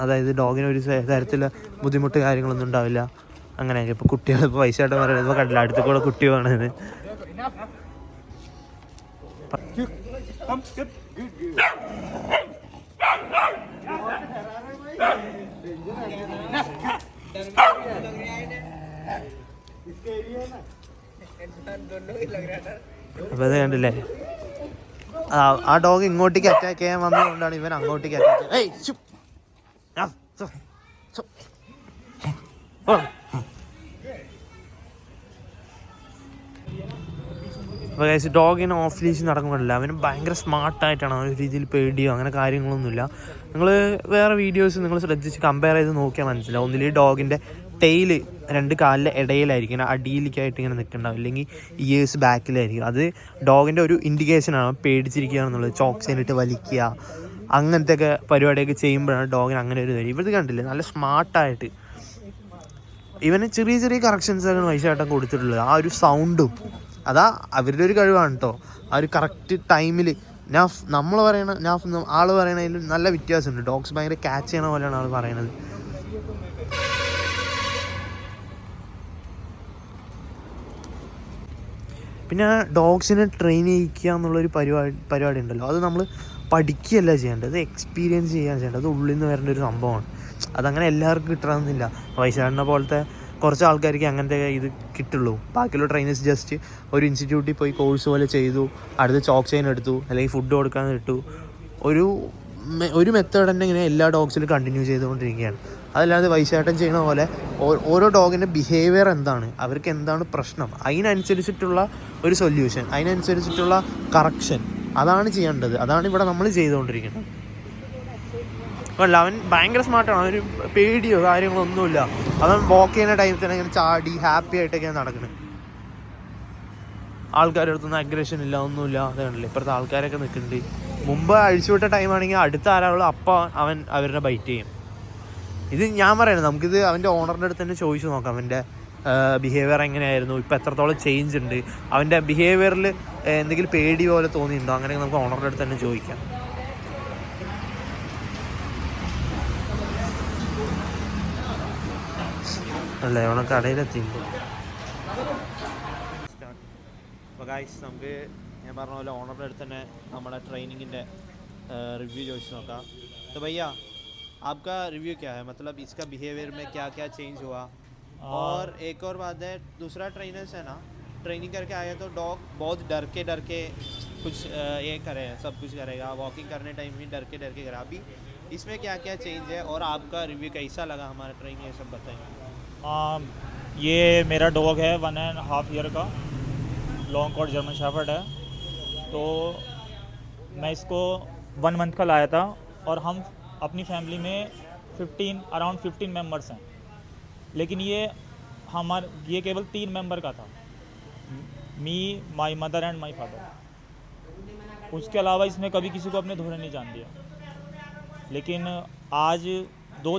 അതായത് ഡോഗിന് ഒരു തരത്തിലുള്ള ബുദ്ധിമുട്ട് കാര്യങ്ങളൊന്നും ഉണ്ടാവില്ല. അങ്ങനെയൊക്കെ ഇപ്പോൾ കുട്ടികൾ ഇപ്പോൾ വയസ്സായിട്ട് പറയുന്നത് ഇപ്പോൾ കണ്ടില്ല, അടുത്ത കൂടെ കുട്ടി വേണത്. അപ്പോൾ അത് കണ്ടില്ലേ, ആ ഡോഗ് ഇങ്ങോട്ടേക്ക് അറ്റാക്ക് ചെയ്യാൻ വന്നതുകൊണ്ടാണ് ഇവൻ അങ്ങോട്ടേക്ക് അറ്റാക്ക് ചെയ്യുന്നത്. അപ്പോൾ ഗൈസ് ഡോഗിന് ഓഫ് ലീഷ് നടക്കുന്നില്ല, അവന് ഭയങ്കര സ്മാർട്ടായിട്ടാണ്, ഒരു രീതിയിൽ പേടിയോ അങ്ങനെ കാര്യങ്ങളൊന്നുമില്ല. നിങ്ങൾ വേറെ വീഡിയോസ് നിങ്ങൾ ശ്രദ്ധിച്ച് കമ്പയർ ചെയ്ത് നോക്കിയാൽ മനസ്സിലാവും. ഒന്നിൽ ഡോഗിൻ്റെ ടെയില് 2 കാലിലെ ഇടയിലായിരിക്കും, അടിയിലേക്കായിട്ട് ഇങ്ങനെ നിൽക്കുന്നുണ്ടാവും, അല്ലെങ്കിൽ ഇയേഴ്സ് ബാക്കിലായിരിക്കും. അത് ഡോഗിൻ്റെ ഒരു ഇൻഡിക്കേഷനാണ് പേടിച്ചിരിക്കുക എന്നുള്ളത്. ചോക്സേനിട്ട് വലിക്കുക അങ്ങനത്തെ ഒക്കെ പരിപാടിയൊക്കെ ചെയ്യുമ്പോഴാണ് ഡോഗിന് അങ്ങനെ ഒരു വരും. ഇവർ കണ്ടില്ലേ നല്ല സ്മാർട്ടായിട്ട് ഇവന് ചെറിയ ചെറിയ കറക്ഷൻസൊക്കെ വൈശാട്ടം കൊടുത്തിട്ടുള്ളത്. ആ ഒരു സൗണ്ടും അതാ അവരുടെ ഒരു കഴിവാണ് കേട്ടോ. ആ ഒരു കറക്റ്റ് ടൈമിൽ നമ്മൾ പറയണ ആൾ പറയണതിൽ നല്ല വ്യത്യാസമുണ്ട്. ഡോഗ്സ് ഭയങ്കര ക്യാച്ച് ചെയ്യണ പോലെയാണ് ആൾ പറയണത്. പിന്നെ ഡോഗ്സിനെ ട്രെയിൻ ചെയ്യിക്കുക എന്നുള്ളൊരു പരിപാടി ഉണ്ടല്ലോ, അത് നമ്മൾ പഠിക്കുകയല്ല ചെയ്യേണ്ടത്, അത് എക്സ്പീരിയൻസ് ചെയ്യാൻ ചെയ്യേണ്ടത്. അത് ഉള്ളിൽ നിന്ന് വരേണ്ട ഒരു സംഭവമാണ്. അതങ്ങനെ എല്ലാവർക്കും കിട്ടണമെന്നില്ല. വൈശാഖിനെ പോലത്തെ കുറച്ച് ആൾക്കാർക്ക് അങ്ങനത്തെ ഇത് കിട്ടുള്ളൂ. ബാക്കിയുള്ള ട്രെയിനേഴ്സ് ജസ്റ്റ് ഒരു ഇൻസ്റ്റിറ്റ്യൂട്ടിൽ പോയി കോഴ്സ് പോലെ ചെയ്തു, അടുത്ത് ചോക്ക് ചെയിൻ എടുത്തു, അല്ലെങ്കിൽ ഫുഡ് കൊടുക്കാൻ ഇട്ടു. ഒരു മെത്തേഡ് തന്നെ ഇങ്ങനെ എല്ലാ ഡോഗ്സിലും കണ്ടിന്യൂ ചെയ്തുകൊണ്ടിരിക്കുകയാണ്. അതല്ലാതെ വൈശാട്ടൻ ചെയ്യുന്ന പോലെ ഓരോ ഡോഗിൻ്റെ ബിഹേവിയർ എന്താണ്, അവർക്ക് എന്താണ് പ്രശ്നം, അതിനനുസരിച്ചിട്ടുള്ള ഒരു സൊല്യൂഷൻ, അതിനനുസരിച്ചിട്ടുള്ള കറക്ഷൻ, അതാണ് ചെയ്യേണ്ടത്. അതാണ് ഇവിടെ നമ്മൾ ചെയ്തുകൊണ്ടിരിക്കുന്നത്. അല്ല അവൻ ഭയങ്കര സ്മാർട്ടാണ്, അവന് പേടിയോ കാര്യങ്ങളോ ഒന്നുമില്ല. അവൻ വാക്ക് ചെയ്യുന്ന ടൈമിൽ തന്നെ ഇങ്ങനെ ചാടി ഹാപ്പി ആയിട്ടൊക്കെയാണ് നടക്കുന്നത്. ആൾക്കാരുടെ അടുത്തൊന്നും അഗ്രഷൻ ഇല്ല, ഒന്നുമില്ല. അതാണല്ലോ ഇപ്പോഴത്തെ ആൾക്കാരൊക്കെ നിൽക്കുന്നുണ്ട്. മുമ്പ് അഴിച്ചുവിട്ട ടൈമാണെങ്കിൽ അടുത്ത ആരാളും അപ്പം അവൻ അവരുടെ ബൈറ്റ് ചെയ്യും. ഇത് ഞാൻ പറയുന്നത് നമുക്കിത് അവൻ്റെ ഓണറിൻ്റെ അടുത്ത് തന്നെ ചോദിച്ചു നോക്കാം അവൻ്റെ ബിഹേവിയർ എങ്ങനെയായിരുന്നു, ഇപ്പോൾ എത്രത്തോളം ചേഞ്ച് ഉണ്ട്, അവൻ്റെ ബിഹേവിയറിൽ എന്തെങ്കിലും പേടി പോലെ തോന്നിയിട്ടുണ്ടോ, അങ്ങനെ നമുക്ക് ഓണറിൻ്റെ അടുത്ത് തന്നെ ചോദിക്കാം. അല്ലേ അവനെ കടയിലെത്തിയിട്ടുണ്ടോ. അപ്പോൾ ഗായ്സ് നമുക്ക് ഞാൻ പറഞ്ഞ പോലെ ഓണറിൻ്റെ അടുത്ത് തന്നെ നമ്മുടെ ട്രെയിനിങ്ങിൻ്റെ रिव्यू ചോദിച്ചു നോക്കാം. तो भैया आपका रिव्यू क्या है, मतलब इसका बिहेवियर में क्या क्या चेंज हुआ? और एक और बात है, दूसरा ट्रेनर्स है ना, ट्रेनिंग करके आया तो डॉग बहुत डर के कुछ ये करे, सब कुछ करेगा, वॉकिंग करने टाइम भी डर के करा. अभी इसमें क्या क्या चेंज है और आपका रिव्यू कैसा लगा हमारा ट्रेनिंग, ये सब बताएंगे. ये मेरा डॉग है 1.5 ईयर का, लॉन्ग कॉट जर्मन शेफर्ड है. तो मैं इसको 1 मंथ का लाया था और हम अपनी फैमिली में अराउंड 15 मेंबर्स हैं, लेकिन ये केवल 3 मेंबर का था, me, my mother and my father. उसके अलावा इसमें कभी किसी को अपने धोने नहीं जान दिया. लेकिन आज 2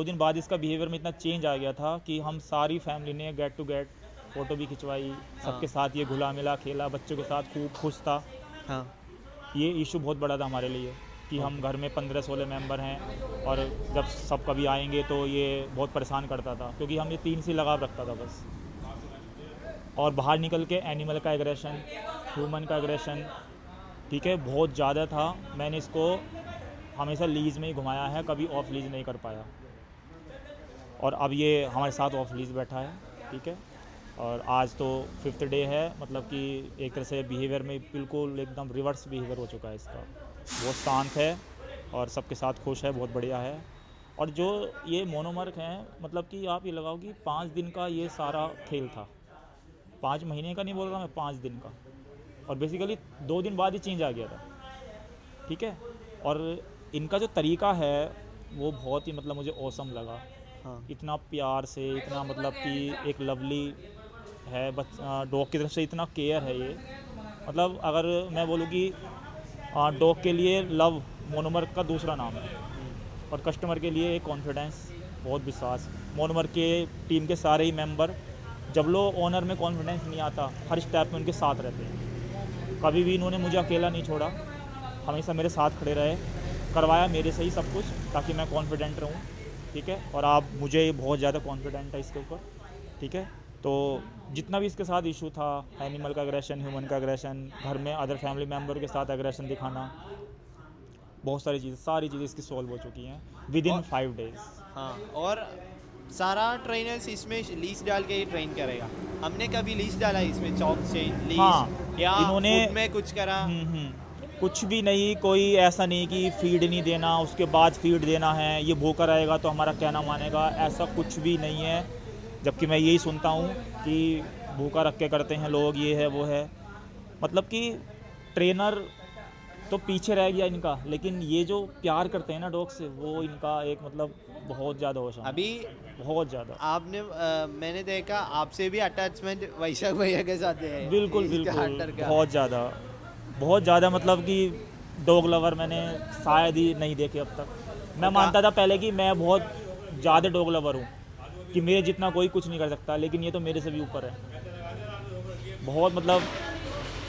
दिन बाद इसका बिहेवियर में इतना चेंज आ गया था कि हम सारी फैमिली ने गेट टू गेट फ़ोटो भी खिंचवाई, सबके साथ ये घुला मिला खेला, बच्चों के साथ खूब खुश था. हाँ, ये इशू बहुत बड़ा था हमारे लिए कि हम घर में 15-16 मेंबर हैं और जब सब कभी आएंगे तो ये बहुत परेशान करता था, क्योंकि हम ये 3 से लगाव रखता था बस. और बाहर निकल के एनिमल का एग्रेशन, ह्यूमन का एग्रेशन, ठीक है, बहुत ज़्यादा था. मैंने इसको हमेशा लीज में ही घुमाया है, कभी ऑफ लीज नहीं कर पाया. और अब ये हमारे साथ ऑफ लीज बैठा है, ठीक है. और आज तो 5th डे है, मतलब कि एक तरह से बिहेवियर में बिल्कुल एकदम रिवर्स बिहेवियर हो चुका है इसका. बहुत शांत है और सबके साथ खुश है, बहुत बढ़िया है. और जो ये मोनोमर्क हैं, मतलब कि आप ये लगाओ कि 5 दिन का ये सारा खेल था. 5 महीने का नहीं बोल रहा मैं, 5 दिन का. और बेसिकली 2 दिन बाद ही चेंज आ गया था, ठीक है. और इनका जो तरीका है वो बहुत ही मतलब मुझे ऑसम लगा. हाँ, इतना प्यार से, इतना मतलब कि एक लवली है, डॉग की तरफ से इतना केयर है ये. मतलब अगर मैं बोलूँ कि डॉग के लिए लव मोनोमर्क का दूसरा नाम है, और कस्टमर के लिए एक कॉन्फिडेंस, बहुत विश्वास. मोनोमर्क के टीम के सारे ही मेंबर, जब लो ओनर में कॉन्फिडेंस नहीं आता, हर स्टेप में उनके साथ रहते हैं. कभी भी इन्होंने मुझे अकेला नहीं छोड़ा, हमेशा मेरे साथ खड़े रहे, करवाया मेरे से ही सब कुछ ताकि मैं कॉन्फिडेंट रहूँ, ठीक है. और आप मुझे बहुत ज़्यादा कॉन्फिडेंट है इसके ऊपर, ठीक है. तो जितना भी इसके साथ इशू था, एनिमल का एग्रेशन, ह्यूमन का एग्रेशन, घर में अदर फैमिली मेम्बर के साथ एग्रेशन दिखाना, बहुत सारी चीज़ें इसकी सॉल्व हो चुकी हैं विदिन 5 डेज़. हाँ. और सारा ट्रेनर्स इसमें लीज डाल के ही ट्रेन करेगा. हमने कभी लीज डाला इसमें, चौक चेन लीज, हाँ, या इन्होंने फूड में कुछ करा? कुछ भी नहीं, कोई ऐसा नहीं कि फीड नहीं देना, उसके बाद फीड देना है, ये भूखा रहेगा तो हमारा कहना मानेगा, ऐसा कुछ भी नहीं है. जबकि मैं यही सुनता हूँ कि भूखा रख के करते हैं लोग, ये है वो है. मतलब कि ट्रेनर तो पीछे रह गया इनका, लेकिन ये जो प्यार करते हैं ना डॉग से, वो इनका एक मतलब बहुत ज़्यादा होश है अभी बहुत ज़्यादा. आपने मैंने देखा आपसे भी अटैचमेंट वैशाख भैया के साथ है. बिल्कुल इसके बिल्कुल, hunter का. बहुत ज़्यादा मतलब कि डॉग लवर मैंने शायद ही नहीं देखे अब तक. मैं मानता था पहले कि मैं बहुत ज़्यादा डॉग लवर हूँ, कि मेरे जितना कोई कुछ नहीं कर सकता, लेकिन ये तो मेरे से भी ऊपर है. बहुत मतलब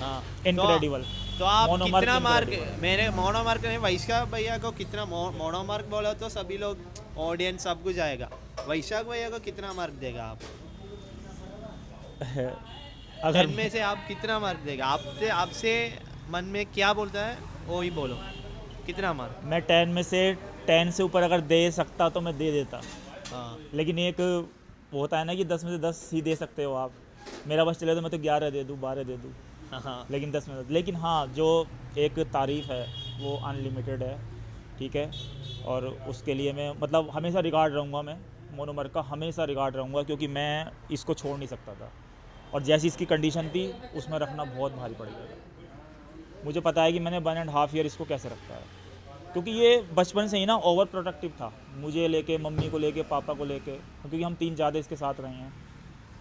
हाँ, इनक्रेडिबल. तो आप मोनोमार्क कितना मार्क, incredible. मेरे मोनोमार्क ने वैशाख भैया को कितना मोनोमार्क बोला तो सभी लोग ऑडियंस सब कुछ आएगा. वैशाख भैया को कितना मार्क देगा आप? अगर 10 में से आप कितना मार्क देगा? आपसे मन में क्या बोलता है वो ही बोलो, कितना मार्क? मैं 10 में से 10 से ऊपर अगर दे सकता तो मैं दे देता. हाँ, लेकिन एक वो होता है ना कि 10 में से 10 ही दे सकते हो आप. मेरा बस चले तो मैं तो 11 दे दूँ, 12 दे दूँ, हाँ, लेकिन 10 में. लेकिन हाँ, जो एक तारीफ़ है वो अनलिमिटेड है, ठीक है. और उसके लिए मैं मतलब हमेशा रिगार्ड रहूँगा, मैं मोनोमर्क का हमेशा रिगार्ड रहूँगा, क्योंकि मैं इसको छोड़ नहीं सकता था. और जैसी इसकी कंडीशन थी उसमें रखना बहुत भारी पड़ गया. मुझे पता है कि मैंने 1.5 ईयर इसको कैसे रखा है, क्योंकि ये बचपन से ही ना ओवर प्रोटेक्टिव था, मुझे लेके, मम्मी को लेके, पापा को लेके, क्योंकि हम 3 ज़्यादा इसके साथ रहे हैं.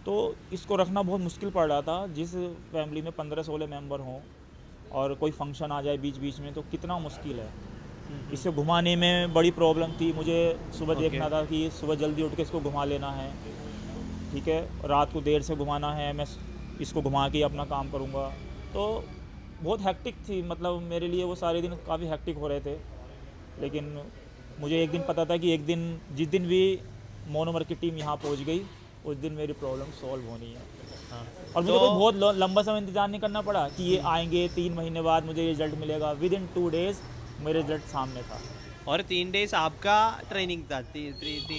तो इसको रखना बहुत मुश्किल पड़ रहा था. जिस फैमिली में 15-16 मेंबर हों और कोई फंक्शन आ जाए बीच बीच में तो कितना मुश्किल है. इससे घुमाने में बड़ी प्रॉब्लम थी मुझे। सुबह देखना था कि सुबह जल्दी उठ के इसको घुमा लेना है, ठीक है, रात को देर से घुमाना है, मैं इसको घुमा के अपना काम करूँगा। तो बहुत हेक्टिक थी, मतलब मेरे लिए वो सारे दिन काफ़ी हेक्टिक हो रहे थे। लेकिन मुझे एक दिन पता था कि एक दिन जिस दिन भी मोनोमर की टीम यहाँ पहुँच गई उस दिन मेरी प्रॉब्लम सॉल्व होनी है। हाँ। और मुझे कोई बहुत लंबा समय इंतज़ार नहीं करना पड़ा कि ये आएंगे 3 महीने बाद मुझे रिजल्ट मिलेगा। विद इन 2 डेज़ मेरे रिजल्ट सामने था। और 3 डेज आपका ट्रेनिंग था, 3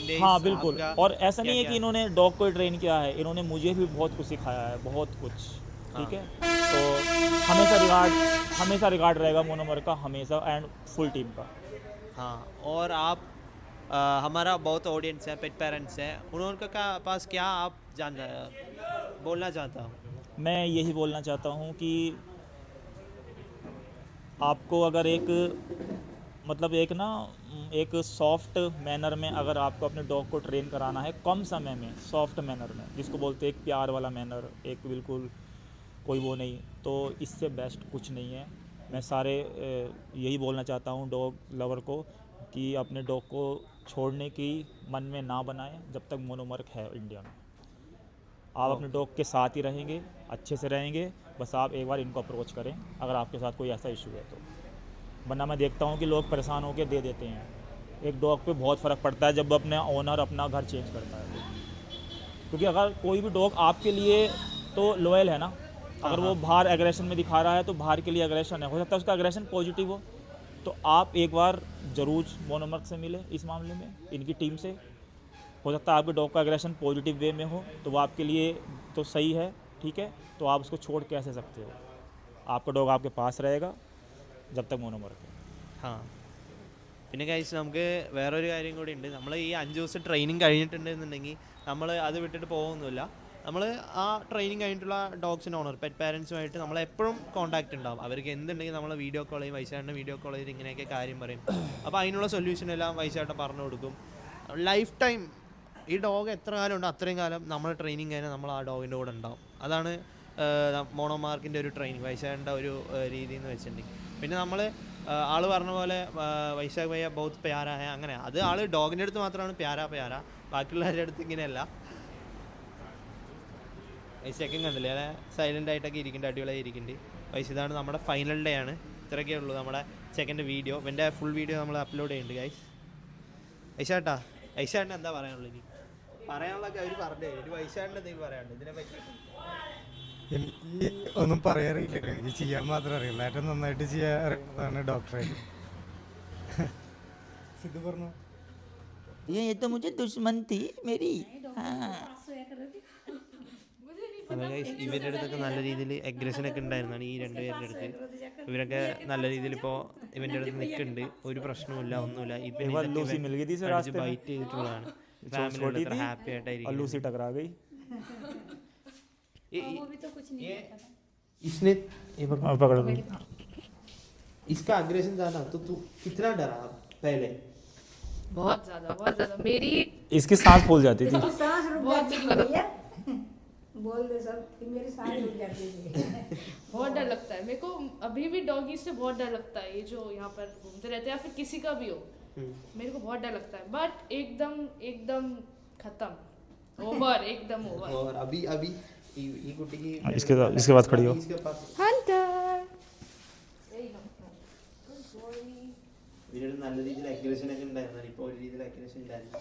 डेज। हाँ बिल्कुल। और ऐसा नहीं है कि इन्होंने डॉग को ट्रेन किया है, इन्होंने मुझे भी बहुत कुछ सिखाया है, बहुत कुछ, ठीक है। तो हमेशा रिगार्ड रहेगा मोनोमर का, हमेशा, एंड फुल टीम का। हाँ, और आप हमारा बहुत ऑडियंस है, पेट पेरेंट्स हैं, उनके पास क्या आप बोलना चाहता हूँ? मैं यही बोलना चाहता हूँ कि आपको अगर एक सॉफ्ट मैनर में अगर आपको अपने डॉग को ट्रेन कराना है, कम समय में, सॉफ्ट मैनर में, जिसको बोलते हैं एक प्यार वाला मैनर, एक बिल्कुल कोई वो नहीं, तो इससे बेस्ट कुछ नहीं है। मैं यही बोलना चाहता हूँ डॉग लवर को कि अपने डॉग को छोड़ने की मन में ना बनाएं जब तक मोनोमर्क है इंडिया में। आप अपने डॉग के साथ ही रहेंगे, अच्छे से रहेंगे, बस आप एक बार इनको अप्रोच करें अगर आपके साथ कोई ऐसा इशू है तो। वरना मैं देखता हूँ कि लोग परेशान होकर दे देते हैं। एक डॉग पे बहुत फ़र्क पड़ता है जब अपने ओनर अपना घर चेंज करता है, क्योंकि अगर कोई भी डॉग आपके लिए तो लॉयल है ना। अगर वो बाहर एग्रेशन में दिखा रहा है तो बाहर के लिए एग्रेशन है, हो सकता है उसका एग्रेशन पॉजिटिव हो। तो आप एक बार ज़रूर मोनोमर्क से मिले इस मामले में, इनकी टीम से। हो सकता है आपके डॉग का एग्रेशन पॉजिटिव वे में हो तो वो आपके लिए तो सही है, ठीक है, तो आप उसको छोड़ कैसे सकते हो। आपका डॉग आपके पास रहेगा जब तक मोनोमर्क है। हाँ, പിന്നെ കഴിച്ച് നമുക്ക് വേറൊരു കാര്യം കൂടി ഉണ്ട്. നമ്മൾ ഈ 5 ദിവസം ട്രെയിനിങ് കഴിഞ്ഞിട്ടുണ്ടെന്നുണ്ടെങ്കിൽ നമ്മൾ അത് വിട്ടിട്ട് പോകുന്നില്ല. നമ്മൾ ആ ട്രെയിനിങ് കഴിഞ്ഞിട്ടുള്ള ഡോഗ്സിൻ്റെ ഓണർ, പെറ്റ് പാരൻസുമായിട്ട് നമ്മളെപ്പോഴും കോൺടാക്റ്റ് ഉണ്ടാവും. അവർക്ക് എന്തുണ്ടെങ്കിൽ നമ്മൾ വീഡിയോ കോൾ ചെയ്യും, വൈശാഖിൻ്റെ വീഡിയോ കോൾ ചെയ്ത് ഇങ്ങനെയൊക്കെ കാര്യം പറയും. അപ്പോൾ അതിനുള്ള സൊല്യൂഷനെല്ലാം വൈശാഖ് പറഞ്ഞു കൊടുക്കും. ലൈഫ് ടൈം ഈ ഡോഗ് എത്ര കാലം ഉണ്ടോ അത്രയും കാലം നമ്മൾ ട്രെയിനിങ് കഴിഞ്ഞാൽ നമ്മൾ ആ ഡോഗിൻ്റെ കൂടെ ഉണ്ടാവും. അതാണ് മോണോമാർക്കിൻ്റെ ഒരു ട്രെയിനിങ്, വൈശാഖിൻ്റെ ഒരു രീതി എന്ന് വെച്ചിട്ടുണ്ടെങ്കിൽ. പിന്നെ നമ്മൾ ആൾ പറഞ്ഞ പോലെ വൈശാഖ് ഭയ്യ ബഹുത് പ്യാര ഹെ, അങ്ങനെ അത് ആൾ ഡോഗിൻ്റെ അടുത്ത് മാത്രമാണ് പ്യാര, ബാക്കിയുള്ളവരുടെ അടുത്ത് ഇങ്ങനെയല്ല. വൈശാഖും കണ്ടില്ലേ, അല്ലെ, സൈലൻ്റ് ആയിട്ടൊക്കെ ഇരിക്കുന്നുണ്ട്, അടിപൊളിയായി ഇരിക്കുന്നുണ്ട്. വൈശ് ഇതാണ് നമ്മുടെ ഫൈനൽ ഡേ ആണ്. ഇത്രയൊക്കെ ഉള്ളൂ നമ്മുടെ സെക്കൻഡ് വീഡിയോ. എൻ്റെ ഫുൾ വീഡിയോ നമ്മൾ അപ്ലോഡ് ചെയ്യുന്നുണ്ട് ഗൈസ്. വൈശാട്ടാ, വൈശാട്ടിന് എന്താ പറയാനുള്ളത്? ഇനി പറയാനുള്ളതൊക്കെ അവർ പറഞ്ഞേ, ഒരു വൈശാട്ടിൻ്റെ എന്തെങ്കിലും പറയാനുണ്ട് ഇതിനെപ്പറ്റി? എനിക്ക് ഒന്നും പറയാറില്ല, എനിക്ക് ചെയ്യാൻ മാത്രമേ അറിയുള്ളൂ. ഏറ്റവും നന്നായിട്ട് ചെയ്യാൻ അറിയുന്നതാണ് ഡോക്ടറെ. സിദ്ധു പറഞ്ഞു, ये तो मुझे दुश्मन थी मेरी। ഇവരുടെ അടുത്തൊക്കെ നല്ല രീതിയിൽ അഗ്രഷനൊക്കെ ഉണ്ടായിരുന്നാണ് ഈ രണ്ടുപേരുടെ അടുത്ത്. ഇവരൊക്കെ നല്ല രീതിയിൽ ഇപ്പോൾ ഇവൻ്റെ അടുത്ത് നിൽക്കുന്നുണ്ട്, ഒരു പ്രശ്നമില്ല, ഒന്നുമില്ല. ബൈറ്റ് ചെയ്തിട്ടുള്ളതാണ്. ഫാമിലി ഹാപ്പി ആയിട്ടായിരിക്കും. इसने पकड़ लो। इसका अग्रेशन ज्यादा तो तू कितना डरा पहले? बहुत ज्यादा मेरी इसकी सांस फूल जाती थी। सांस रुक जाती थी भैया, बोल दे सब कि मेरी सांस रुक जाती थी। बहुत डर लगता है मेरे को, अभी भी डॉगी से बहुत डर लगता है। ये जो यहाँ पर घूमते रहते हैं या फिर किसी का भी हो, मेरे को बहुत डर लगता है। बट एकदम खत्म, ओवर, एकदम ओवर। और अभी ये कुटी की इसके बाद खड़ी हो। इधर നല്ല രീതിയിൽ അഗ്രഷൻ ഒക്കെ ഉണ്ടായിരുന്നു, ഇപ്പോൾ ഒരു രീതിയിൽ അഗ്രഷൻ ഉണ്ടായിരുന്നു.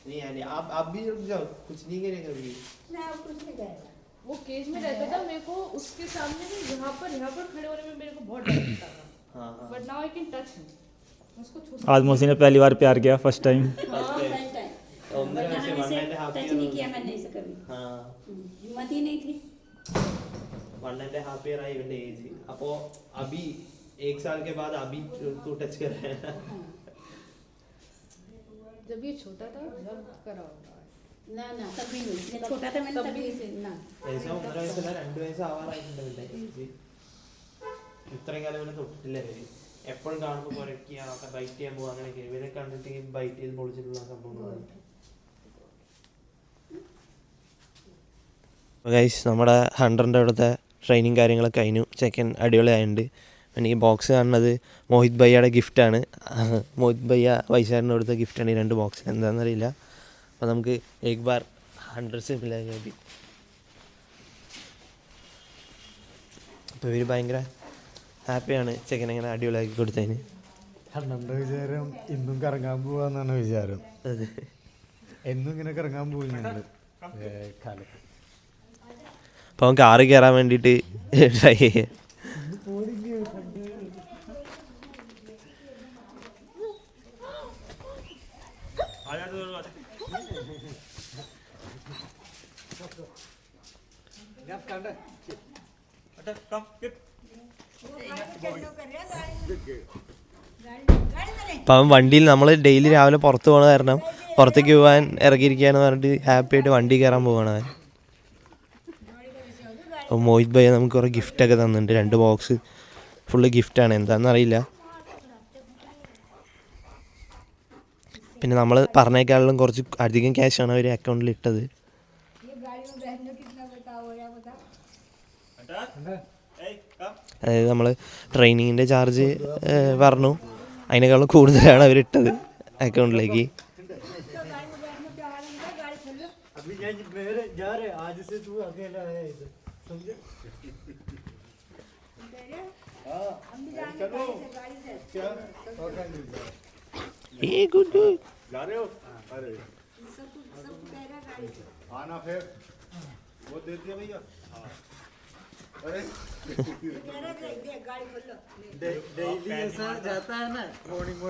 नहीं आप भी रुक जाओ, कुछ नहीं करेगा अभी। ना कुछ नहीं करेगा। वो केज में रहता था, मेरे को उसके सामने भी यहाँ पर खड़े होने में मेरे को बहुत डर लगता था। हाँ, but now I can touch him, उसको छू आज मौसी ने पहली बार प्यार किया, फर्स्ट टाइम। किया मैंने इसे कभी, हिम्मत ही नहीं थी। 1.5 year आई इवेंट एज। अपो अभी 1 साल के बाद अभी तू टच कर रहा है। जब ये छोटा था जब करा होगा ना तभी नहीं, मैं छोटा था मैंने तभी से ना ऐसा 1.5 വയസ്സല്ല 2 വയസ്സ് ആവാറായിട്ടുണ്ടാവില്ല ഏജ്. ഇത്രയും കാലം ഇവനെ തൊട്ടിട്ടില്ല. എപ്പോഴും കാണുമ്പോൾ കുറയ്ക്കുക, ബൈറ്റ് ചെയ്യാൻ പോകുക, അങ്ങനെയൊക്കെ. ഇവരെ കണ്ടിട്ട് ബൈറ്റ് ചെയ്ത് പൊളിച്ചിട്ടുള്ള സംഭവങ്ങളാണ്. ഗൈസ്, നമ്മുടെ 100ൻ്റെ അവിടുത്തെ ട്രെയിനിങ് കാര്യങ്ങളൊക്കെ കഴിഞ്ഞു. ചെക്കൻ അടിപൊളിയായിട്ടുണ്ട്. എനിക്ക് ബോക്സ് കാണുന്നത് മോഹിത് ഭയ്യയുടെ ഗിഫ്റ്റാണ്. മോഹിത് ഭയ്യ വൈശാഖിന് കൊടുത്ത ഗിഫ്റ്റാണ് ഈ 2 ബോക്സ്. എന്താണെന്നറിയില്ല. അപ്പോൾ നമുക്ക് एक बार 100 से मिलेगा अभी. അപ്പോൾ ഇവർ ഭയങ്കര ഹാപ്പിയാണ് ചെക്കൻ ഇങ്ങനെ അടിപൊളിയാക്കി കൊടുത്തതിന്. അണ്ണൻ്റെ വിചാരം ഇന്നും കറങ്ങാൻ പോവാന്നാണ് വിചാരം. അതെ, എന്നും ഇങ്ങനെ കറങ്ങാൻ പോകുന്നുണ്ട് കാലത്ത്. അപ്പോൾ അവൻ കാറിൽ കയറാൻ വേണ്ടിയിട്ട് ട്രൈ ചെയ്യാം. അപ്പം അവൻ വണ്ടിയിൽ നമ്മൾ ഡെയിലി രാവിലെ പുറത്ത് പോകണ കാരണം പുറത്തേക്ക് പോകാൻ ഇറങ്ങിയിരിക്കുകയെന്ന് പറഞ്ഞിട്ട് ഹാപ്പി ആയിട്ട് വണ്ടി കയറാൻ പോവാണ് അവൻ. അപ്പോൾ മോഹിത് ഭയ്യ നമുക്ക് കുറേ ഗിഫ്റ്റൊക്കെ തന്നിട്ടുണ്ട്. 2 ബോക്സ് ഫുള്ള് ഗിഫ്റ്റാണ്, എന്താണെന്നറിയില്ല. പിന്നെ നമ്മൾ പറഞ്ഞേക്കാളും കുറച്ച് അധികം ക്യാഷാണ് അവർ അക്കൗണ്ടിൽ ഇട്ടത്. അതായത് നമ്മൾ ട്രെയിനിങ്ങിൻ്റെ ചാർജ് പറഞ്ഞു, അതിനേക്കാളും കൂടുതലാണ് അവരിട്ടത് അക്കൗണ്ടിലേക്ക്. डेली ऐसा जाता है ना मॉर्निंग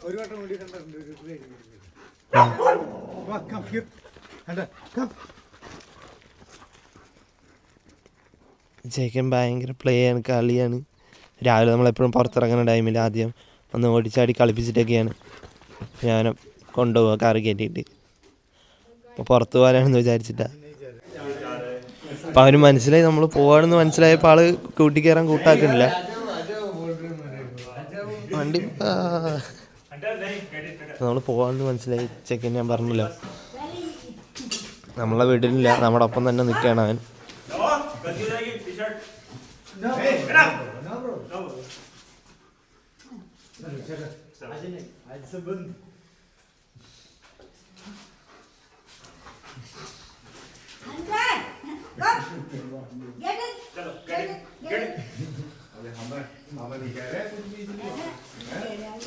ഒരു വട്ടം കൂടി കണ്ടിട്ടുണ്ട്. ചേക്കൻ ഭയങ്കര പ്ലേ ആണ്, കളിയാണ്. രാവിലെ നമ്മളെപ്പോഴും പുറത്തിറങ്ങുന്ന ടൈമിൽ ആദ്യം ഒന്ന് ഓടിച്ചാടി കളിപ്പിച്ചിട്ടൊക്കെയാണ് ഞാൻ കൊണ്ടുപോവുക കാറ് കയറ്റിയിട്ട്. അപ്പോൾ പുറത്ത് പോകാനാണെന്ന് വിചാരിച്ചിട്ടാണ്. അപ്പം അവന് മനസ്സിലായി നമ്മൾ പോവാണെന്ന് മനസ്സിലായപ്പോൾ ആള് കൂട്ടിക്കയറാൻ കൂട്ടാക്കുന്നില്ല. വണ്ടി നമ്മൾ പോവാന്ന് മനസ്സിലായി ചെക്കൻ. ഞാൻ പറഞ്ഞല്ലോ നമ്മളെ വീട്ടിലില്ല, നമ്മുടെ ഒപ്പം തന്നെ നിൽക്കുകയാണ് അവൻ.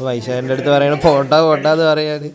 വൈശാഖിൻ്റെ അടുത്ത് പറയണ പോട്ടാ പോട്ടാന്ന് പറയാന്.